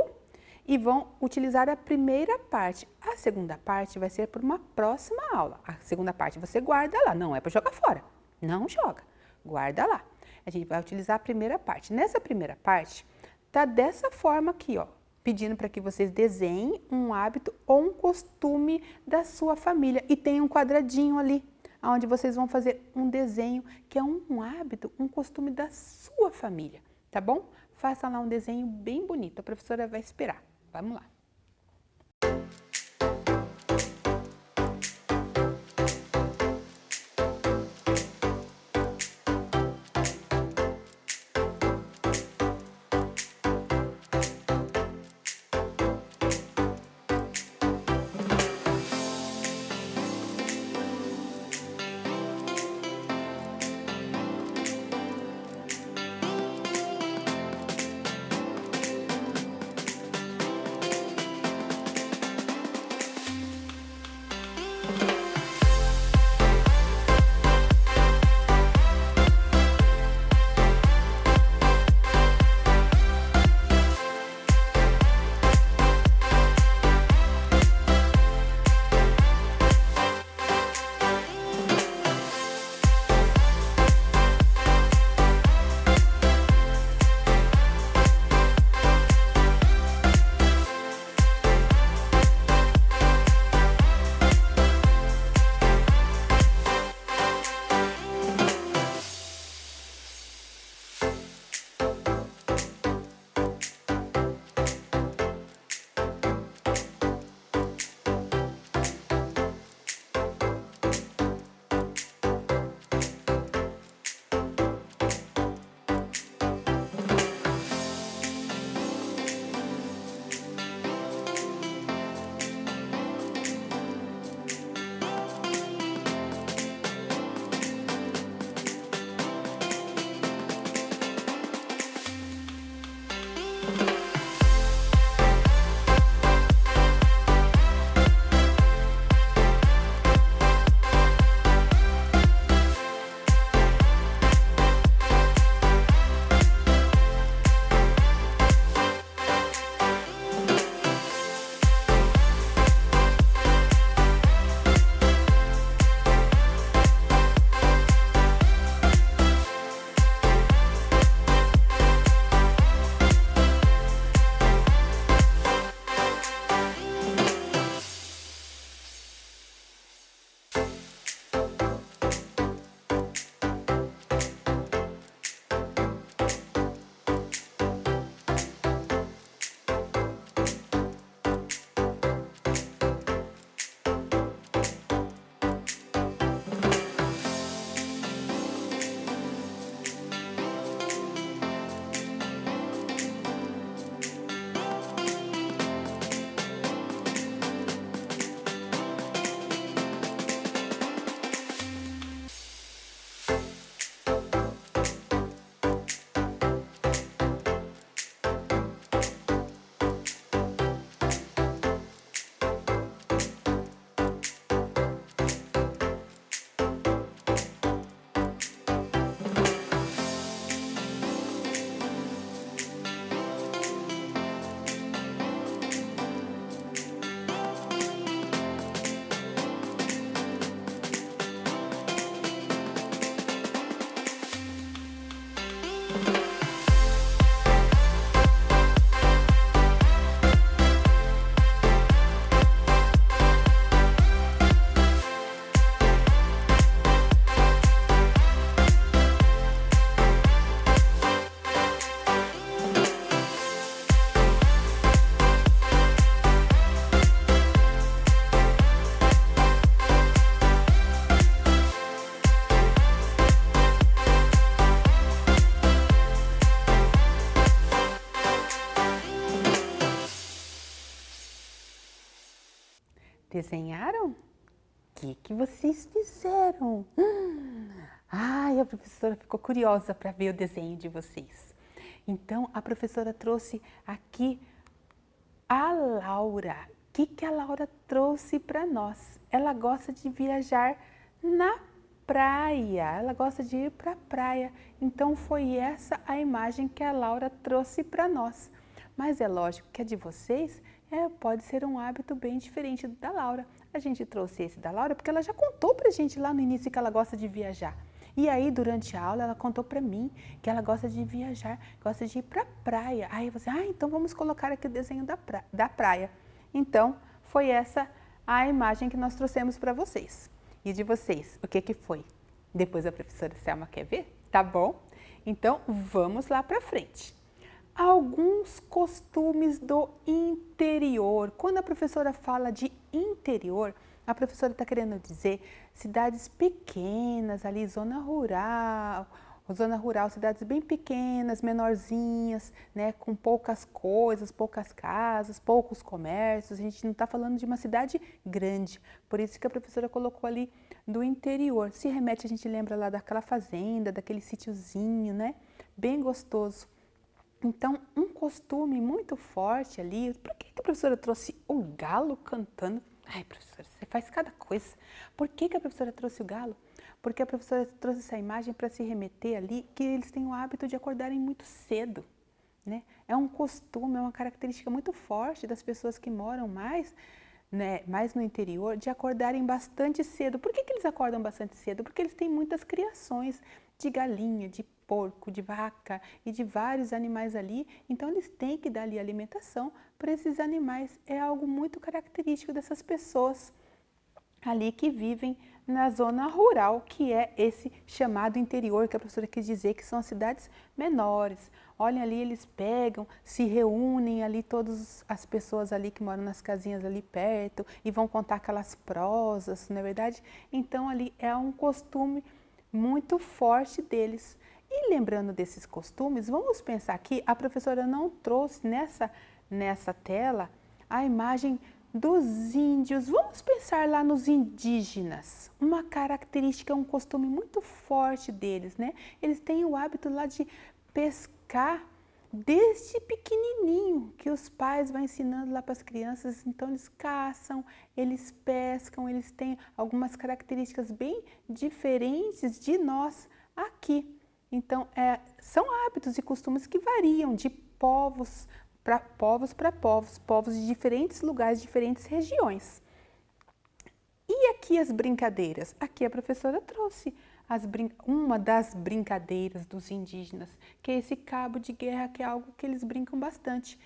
e vão utilizar a primeira parte. A segunda parte vai ser para uma próxima aula. A segunda parte você guarda lá, não é para jogar fora. Não joga, guarda lá. A gente vai utilizar a primeira parte. Nessa primeira parte, tá dessa forma aqui, ó, pedindo para que vocês desenhem um hábito ou um costume da sua família. E tem um quadradinho ali, onde vocês vão fazer um desenho que é um hábito, um costume da sua família, tá bom? Faça lá um desenho bem bonito, a professora vai esperar. Vamos lá. Desenharam? O que vocês fizeram? Ai, a professora ficou curiosa para ver o desenho de vocês. Então, a professora trouxe aqui a Laura. O que a Laura trouxe para nós? Ela gosta de viajar na praia. Ela gosta de ir para a praia. Então, foi essa a imagem que a Laura trouxe para nós. Mas é lógico que a de vocês pode ser um hábito bem diferente da Laura. A gente trouxe esse da Laura porque ela já contou pra gente lá no início que ela gosta de viajar. E aí, durante a aula, ela contou pra mim que ela gosta de viajar, gosta de ir pra praia. Aí você, então vamos colocar aqui o desenho da praia. Então, foi essa a imagem que nós trouxemos para vocês. E de vocês, o que foi? Depois a professora Selma quer ver? Tá bom? Então, vamos lá pra frente. Alguns costumes do interior. Quando a professora fala de interior, a professora está querendo dizer cidades pequenas, ali zona rural, cidades bem pequenas, menorzinhas, né, com poucas coisas, poucas casas, poucos comércios. A gente não está falando de uma cidade grande, por isso que a professora colocou ali do interior. Se remete, a gente lembra lá daquela fazenda, daquele sítiozinho, né, bem gostoso. Então, um costume muito forte ali. Por que a professora trouxe o galo cantando? Ai, professora, você faz cada coisa. Por que a professora trouxe o galo? Porque a professora trouxe essa imagem para se remeter ali que eles têm o hábito de acordarem muito cedo, né? É um costume, é uma característica muito forte das pessoas que moram mais no interior, de acordarem bastante cedo. Por que eles acordam bastante cedo? Porque eles têm muitas criações de galinha, de porco, de vaca e de vários animais ali, então eles têm que dar ali alimentação para esses animais. É algo muito característico dessas pessoas ali que vivem na zona rural, que é esse chamado interior, que a professora quis dizer que são as cidades menores. Olhem ali, eles pegam, se reúnem ali, todas as pessoas ali que moram nas casinhas ali perto e vão contar aquelas prosas, não é verdade? Então ali é um costume muito forte deles. E lembrando desses costumes, vamos pensar aqui, a professora não trouxe nessa tela a imagem dos índios. Vamos pensar lá nos indígenas. Uma característica, um costume muito forte deles, né? Eles têm o hábito lá de pescar desde pequenininho, que os pais vão ensinando lá para as crianças. Então eles caçam, eles pescam, eles têm algumas características bem diferentes de nós aqui. Então, são hábitos e costumes que variam de povos para povos de diferentes lugares, diferentes regiões. E aqui as brincadeiras? Aqui a professora trouxe uma das brincadeiras dos indígenas, que é esse cabo de guerra, que é algo que eles brincam bastante.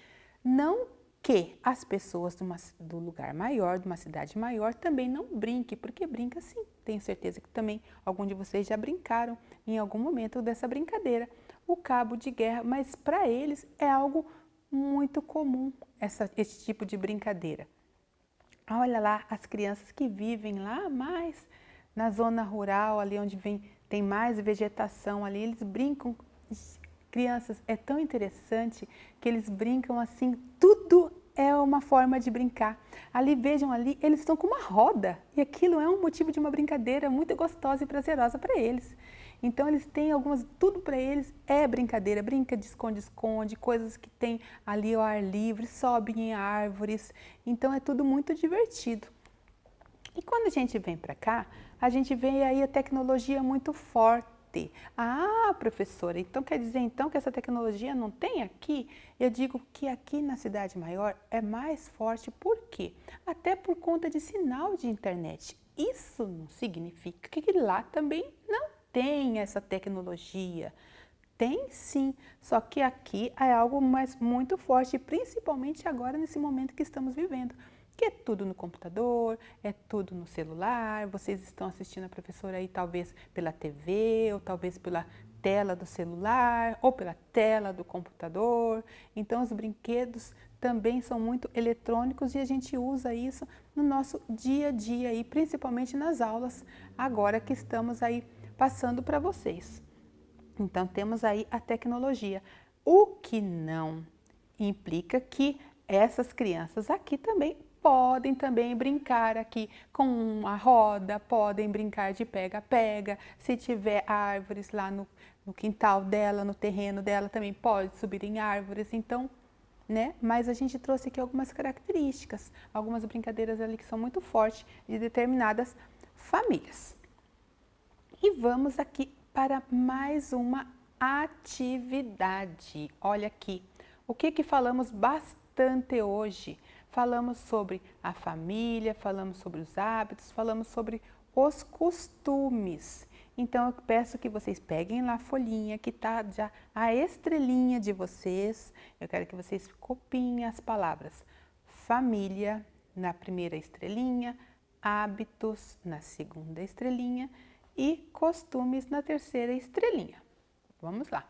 Não que as pessoas do lugar maior, de uma cidade maior, também não brinquem, porque brinca sim. Tenho certeza que também algum de vocês já brincaram em algum momento dessa brincadeira, o cabo de guerra, mas para eles é algo muito comum esse tipo de brincadeira. Olha lá as crianças que vivem lá mais na zona rural, ali onde tem mais vegetação ali, eles brincam. Crianças, é tão interessante que eles brincam assim, tudo é uma forma de brincar. Ali, vejam ali, eles estão com uma roda e aquilo é um motivo de uma brincadeira muito gostosa e prazerosa para eles. Então, eles têm tudo para eles é brincadeira, brinca de esconde-esconde, coisas que tem ali ao ar livre, sobem em árvores, então é tudo muito divertido. E quando a gente vem para cá, a gente vê aí a tecnologia muito forte. Ah, professora, então quer dizer então que essa tecnologia não tem aqui? Eu digo que aqui na cidade maior é mais forte, por quê? Até por conta de sinal de internet. Isso não significa que lá também não tem essa tecnologia. Tem sim, só que aqui é algo muito forte, principalmente agora nesse momento que estamos vivendo. Que é tudo no computador, é tudo no celular, vocês estão assistindo a professora aí talvez pela TV, ou talvez pela tela do celular, ou pela tela do computador. Então os brinquedos também são muito eletrônicos e a gente usa isso no nosso dia a dia, e principalmente nas aulas, agora que estamos aí passando para vocês. Então temos aí a tecnologia, o que não implica que essas crianças aqui também podem também brincar aqui com a roda, podem brincar de pega-pega. Se tiver árvores lá no quintal dela, no terreno dela, também pode subir em árvores. Então, né? Mas a gente trouxe aqui algumas características, algumas brincadeiras ali que são muito fortes de determinadas famílias. E vamos aqui para mais uma atividade. Olha aqui, o que falamos bastante hoje? Falamos sobre a família, falamos sobre os hábitos, falamos sobre os costumes. Então, eu peço que vocês peguem lá a folhinha que está já a estrelinha de vocês. Eu quero que vocês copiem as palavras família na primeira estrelinha, hábitos na segunda estrelinha e costumes na terceira estrelinha. Vamos lá.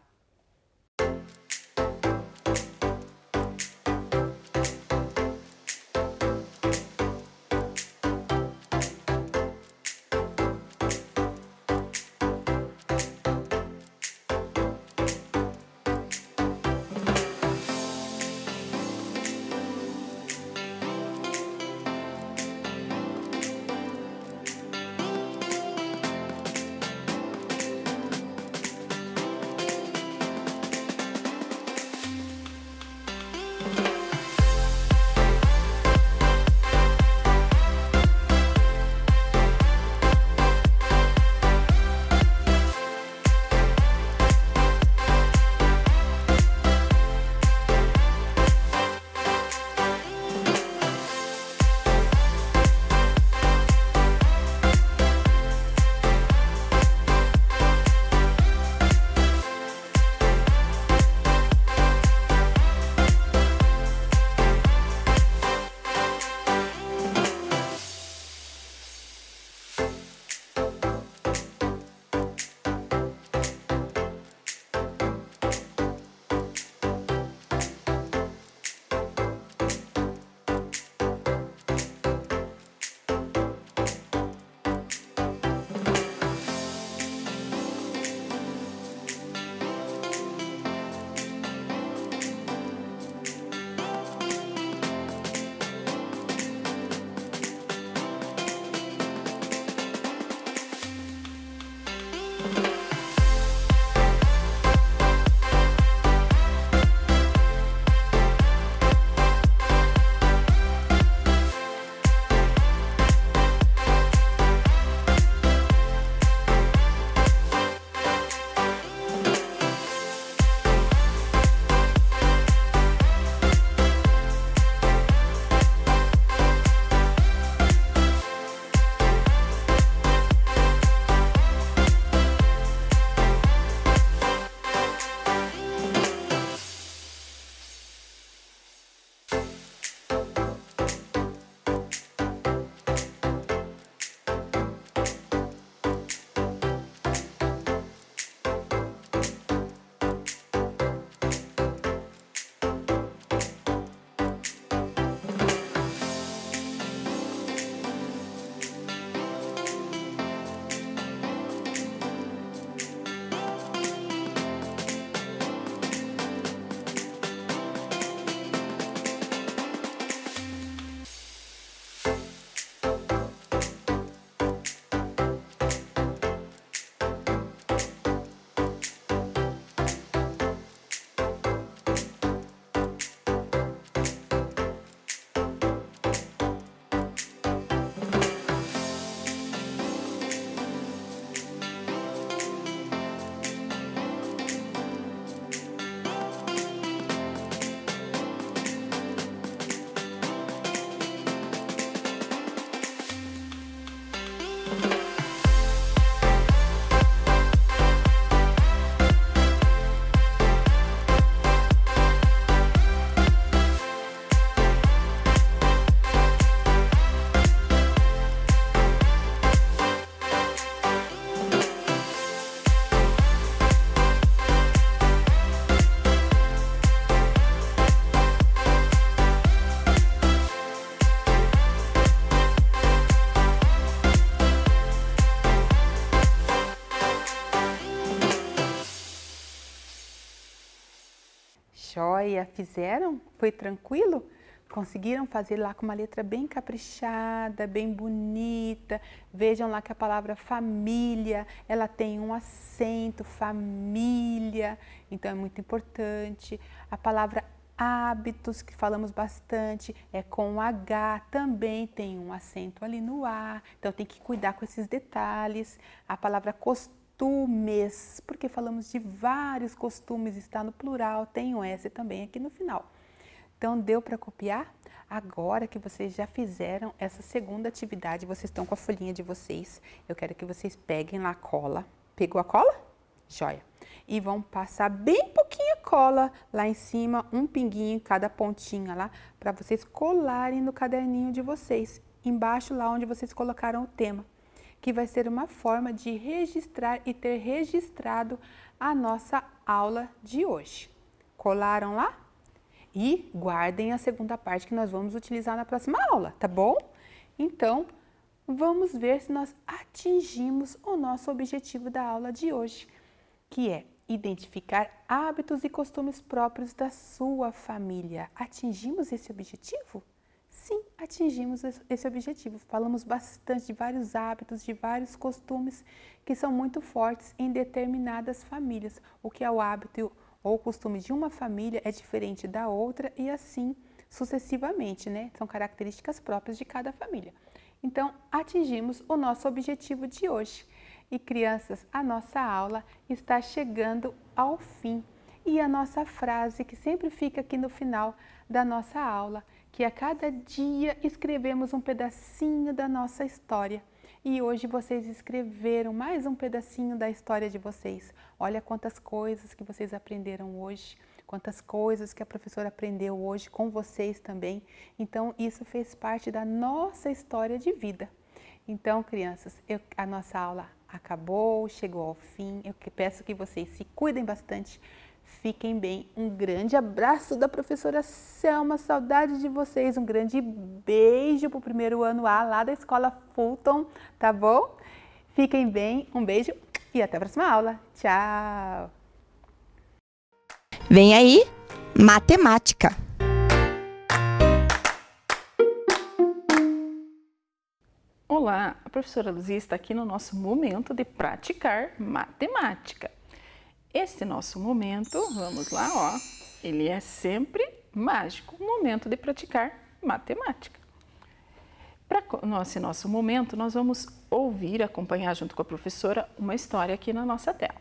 Joia, fizeram? Foi tranquilo? Conseguiram fazer lá com uma letra bem caprichada, bem bonita. Vejam lá que a palavra família, ela tem um acento, família, então é muito importante. A palavra hábitos, que falamos bastante, é com H, também tem um acento ali no A, então tem que cuidar com esses detalhes. A palavra costumes, porque falamos de vários costumes, está no plural, tem um S também aqui no final. Então, deu para copiar? Agora que vocês já fizeram essa segunda atividade, vocês estão com a folhinha de vocês, eu quero que vocês peguem lá a cola. Pegou a cola? Joia! E vão passar bem pouquinha cola lá em cima, um pinguinho em cada pontinha lá, para vocês colarem no caderninho de vocês, embaixo lá onde vocês colocaram o tema, que vai ser uma forma de registrar e ter registrado a nossa aula de hoje. Colaram lá? E guardem a segunda parte que nós vamos utilizar na próxima aula, tá bom? Então, vamos ver se nós atingimos o nosso objetivo da aula de hoje, que é identificar hábitos e costumes próprios da sua família. Atingimos esse objetivo? Sim, atingimos esse objetivo. Falamos bastante de vários hábitos, de vários costumes que são muito fortes em determinadas famílias. O que é o hábito ou costume de uma família é diferente da outra e assim sucessivamente, né? São características próprias de cada família. Então, atingimos o nosso objetivo de hoje. E crianças, a nossa aula está chegando ao fim. E a nossa frase que sempre fica aqui no final da nossa aula, que a cada dia escrevemos um pedacinho da nossa história. E hoje vocês escreveram mais um pedacinho da história de vocês. Olha quantas coisas que vocês aprenderam hoje, quantas coisas que a professora aprendeu hoje com vocês também. Então, isso fez parte da nossa história de vida. Então, crianças, a nossa aula acabou, chegou ao fim. Eu peço que vocês se cuidem bastante. Fiquem bem. Um grande abraço da professora Selma, saudade de vocês. Um grande beijo para o primeiro ano A lá da Escola Fulton, tá bom? Fiquem bem, um beijo e até a próxima aula. Tchau! Vem aí, matemática. Olá, a professora Luzia está aqui no nosso momento de praticar matemática. Esse nosso momento, vamos lá, ó, ele é sempre mágico, o momento de praticar matemática. Para esse nosso momento, nós vamos ouvir, acompanhar junto com a professora uma história aqui na nossa tela.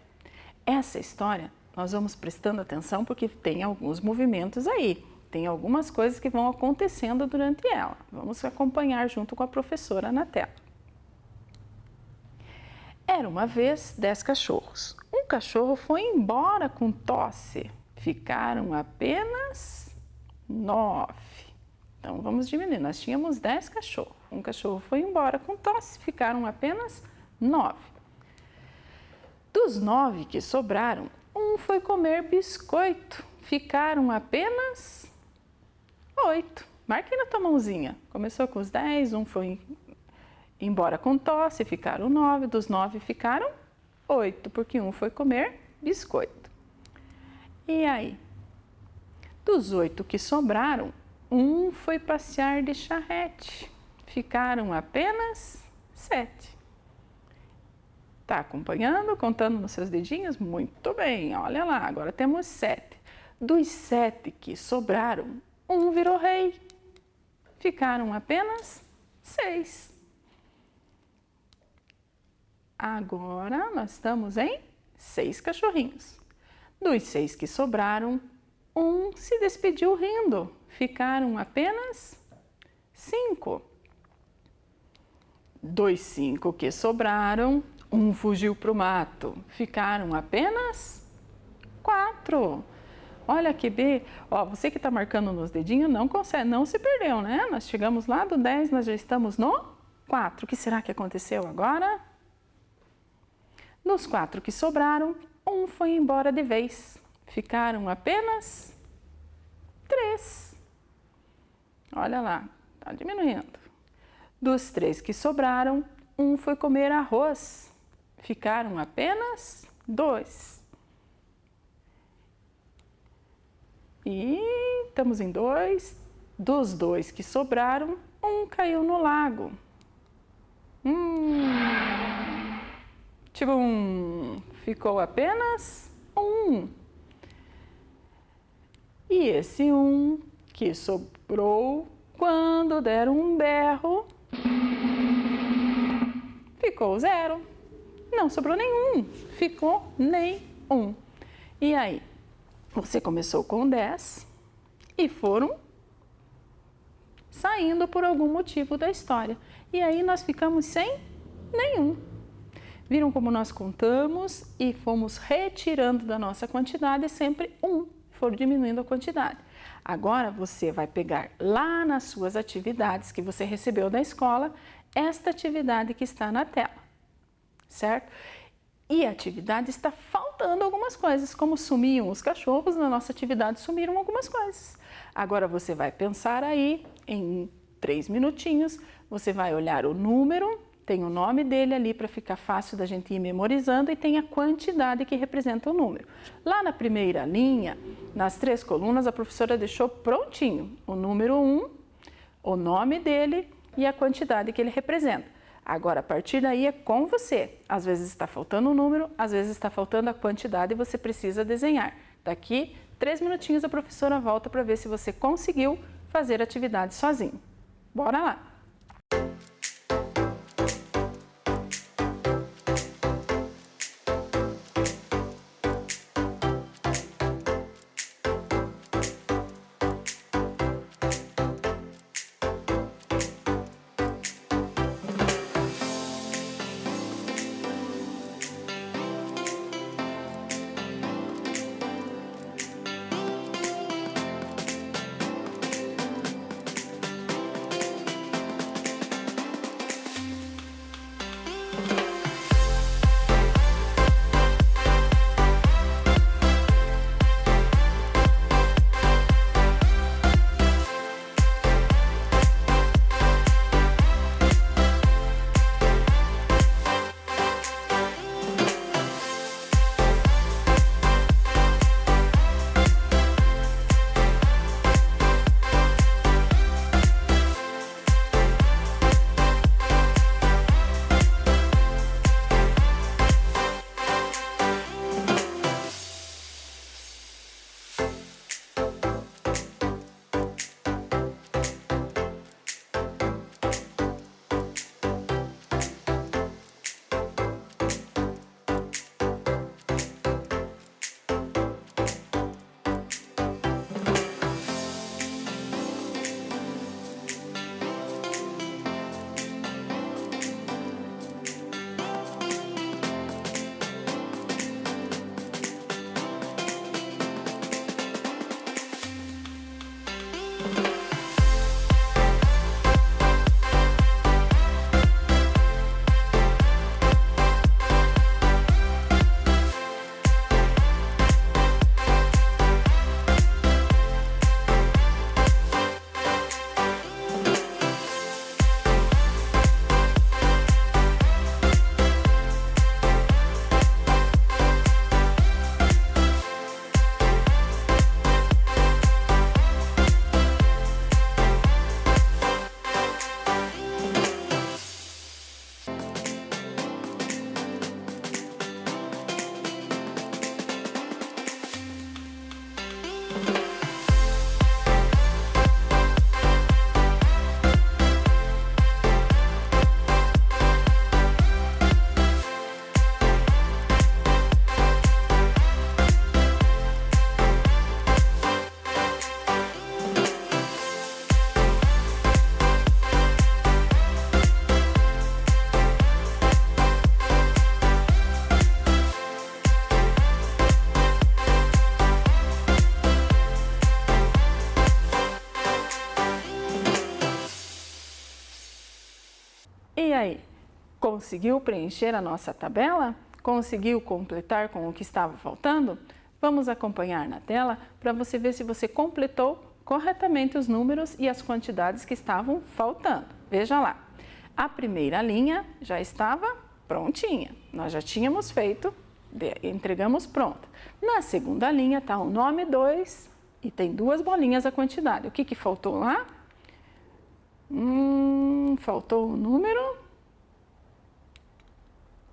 Essa história, nós vamos prestando atenção porque tem alguns movimentos aí, tem algumas coisas que vão acontecendo durante ela. Vamos acompanhar junto com a professora na tela. Era uma vez 10 cachorros. Um cachorro foi embora com tosse. Ficaram apenas 9. Então, vamos diminuir. Nós tínhamos 10 cachorros. Um cachorro foi embora com tosse. Ficaram apenas 9. Dos 9 que sobraram, um foi comer biscoito. Ficaram apenas 8. Marque na tua mãozinha. Começou com os 10, um foi embora com tosse, ficaram 9, dos 9 ficaram 8, porque um foi comer biscoito. E aí? Dos 8 que sobraram, um foi passear de charrete, ficaram apenas 7. Tá acompanhando, contando nos seus dedinhos? Muito bem, olha lá, agora temos 7. Dos 7 que sobraram, um virou rei, ficaram apenas 6. Agora, nós estamos em 6 cachorrinhos. Dos 6 que sobraram, um se despediu rindo. Ficaram apenas 5. Dos 5 que sobraram, um fugiu para o mato. Ficaram apenas 4. Olha que bem. Ó, você que está marcando nos dedinhos não consegue, não se perdeu, né? Nós chegamos lá do 10, nós já estamos no 4. O que será que aconteceu agora? Dos 4 que sobraram, um foi embora de vez. Ficaram apenas 3. Olha lá, está diminuindo. Dos 3 que sobraram, um foi comer arroz. Ficaram apenas 2. E estamos em 2. Dos 2 que sobraram, um caiu no lago. Tchum, ficou apenas um. E esse um que sobrou, quando deram um berro, ficou 0. Não sobrou nenhum, ficou nenhum. E aí, você começou com 10 e foram saindo por algum motivo da história. E aí nós ficamos sem nenhum. Viram como nós contamos e fomos retirando da nossa quantidade sempre um, for diminuindo a quantidade. Agora você vai pegar lá nas suas atividades que você recebeu da escola, esta atividade que está na tela, certo? E a atividade está faltando algumas coisas, como sumiam os cachorros, na nossa atividade sumiram algumas coisas. Agora você vai pensar aí, em 3 minutinhos, você vai olhar o número, tem o nome dele ali para ficar fácil da gente ir memorizando e tem a quantidade que representa o número. Lá na primeira linha, nas 3 colunas, a professora deixou prontinho o número 1, o nome dele e a quantidade que ele representa. Agora, a partir daí é com você. Às vezes está faltando o número, às vezes está faltando a quantidade e você precisa desenhar. Daqui 3 minutinhos a professora volta para ver se você conseguiu fazer a atividade sozinho. Bora lá! E aí, conseguiu preencher a nossa tabela? Conseguiu completar com o que estava faltando? Vamos acompanhar na tela para você ver se você completou corretamente os números e as quantidades que estavam faltando. Veja lá, a primeira linha já estava prontinha, nós já tínhamos feito, entregamos pronta. Na segunda linha está o nome 2 E tem 2 bolinhas a quantidade. O que que faltou lá? Faltou o número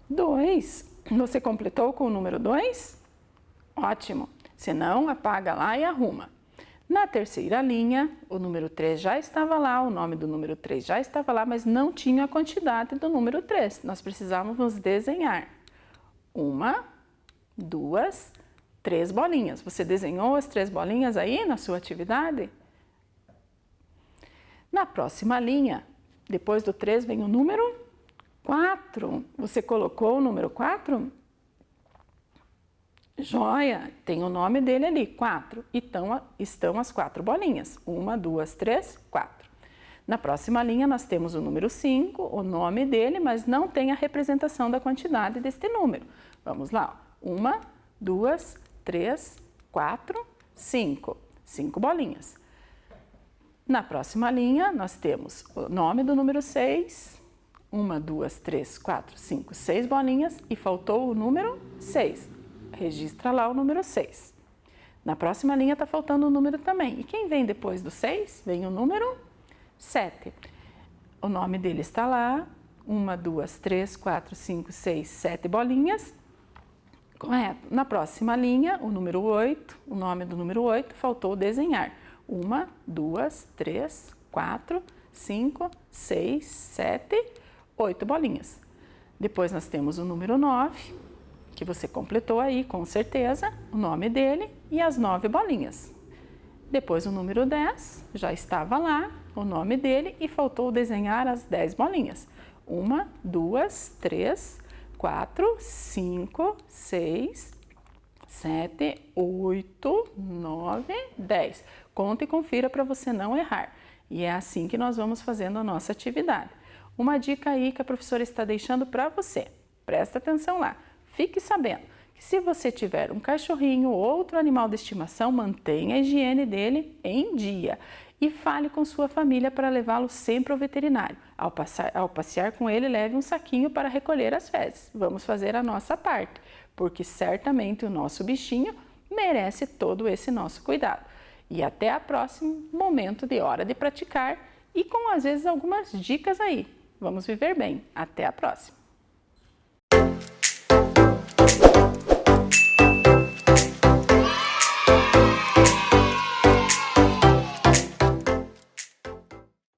2. Você completou com o número 2? Ótimo. Se não, apaga lá e arruma. Na terceira linha, o número 3 já estava lá, o nome do número 3 já estava lá, mas não tinha a quantidade do número 3. Nós precisávamos desenhar 1, 2, 3 bolinhas. Você desenhou as 3 bolinhas aí na sua atividade? Na próxima linha, depois do 3 vem o número 4. Você colocou o número 4? Joia, tem o nome dele ali, 4. Então, estão as 4 bolinhas. 1, 2, 3, 4. Na próxima linha, nós temos o número 5, o nome dele, mas não tem a representação da quantidade deste número. Vamos lá. 1, 2, 3, 4, 5. 5 bolinhas. Na próxima linha, nós temos o nome do número 6. 1, 2, 3, 4, 5, 6 bolinhas e faltou o número 6. Registra lá o número 6. Na próxima linha está faltando o número também. E quem vem depois do 6? Vem o número 7. O nome dele está lá. 1, 2, 3, 4, 5, 6, 7 bolinhas. Correto. Na próxima linha, o número 8, o nome do número 8, faltou desenhar. 1, 2, 3, 4, 5, 6, 7, 8 bolinhas. Depois nós temos o número 9. Que você completou aí, com certeza, o nome dele e as 9 bolinhas. Depois o número 10, já estava lá, o nome dele e faltou desenhar as 10 bolinhas. 1, 2, 3, 4, 5, 6, 7, 8, 9, 10. Conta e confira para você não errar. E é assim que nós vamos fazendo a nossa atividade. Uma dica aí que a professora está deixando para você. Presta atenção lá. Fique sabendo que se você tiver um cachorrinho ou outro animal de estimação, mantenha a higiene dele em dia e fale com sua família para levá-lo sempre ao veterinário. Ao passear com ele, leve um saquinho para recolher as fezes. Vamos fazer a nossa parte, porque certamente o nosso bichinho merece todo esse nosso cuidado. E até o próximo momento de hora de praticar e com às vezes algumas dicas aí. Vamos viver bem. Até a próxima!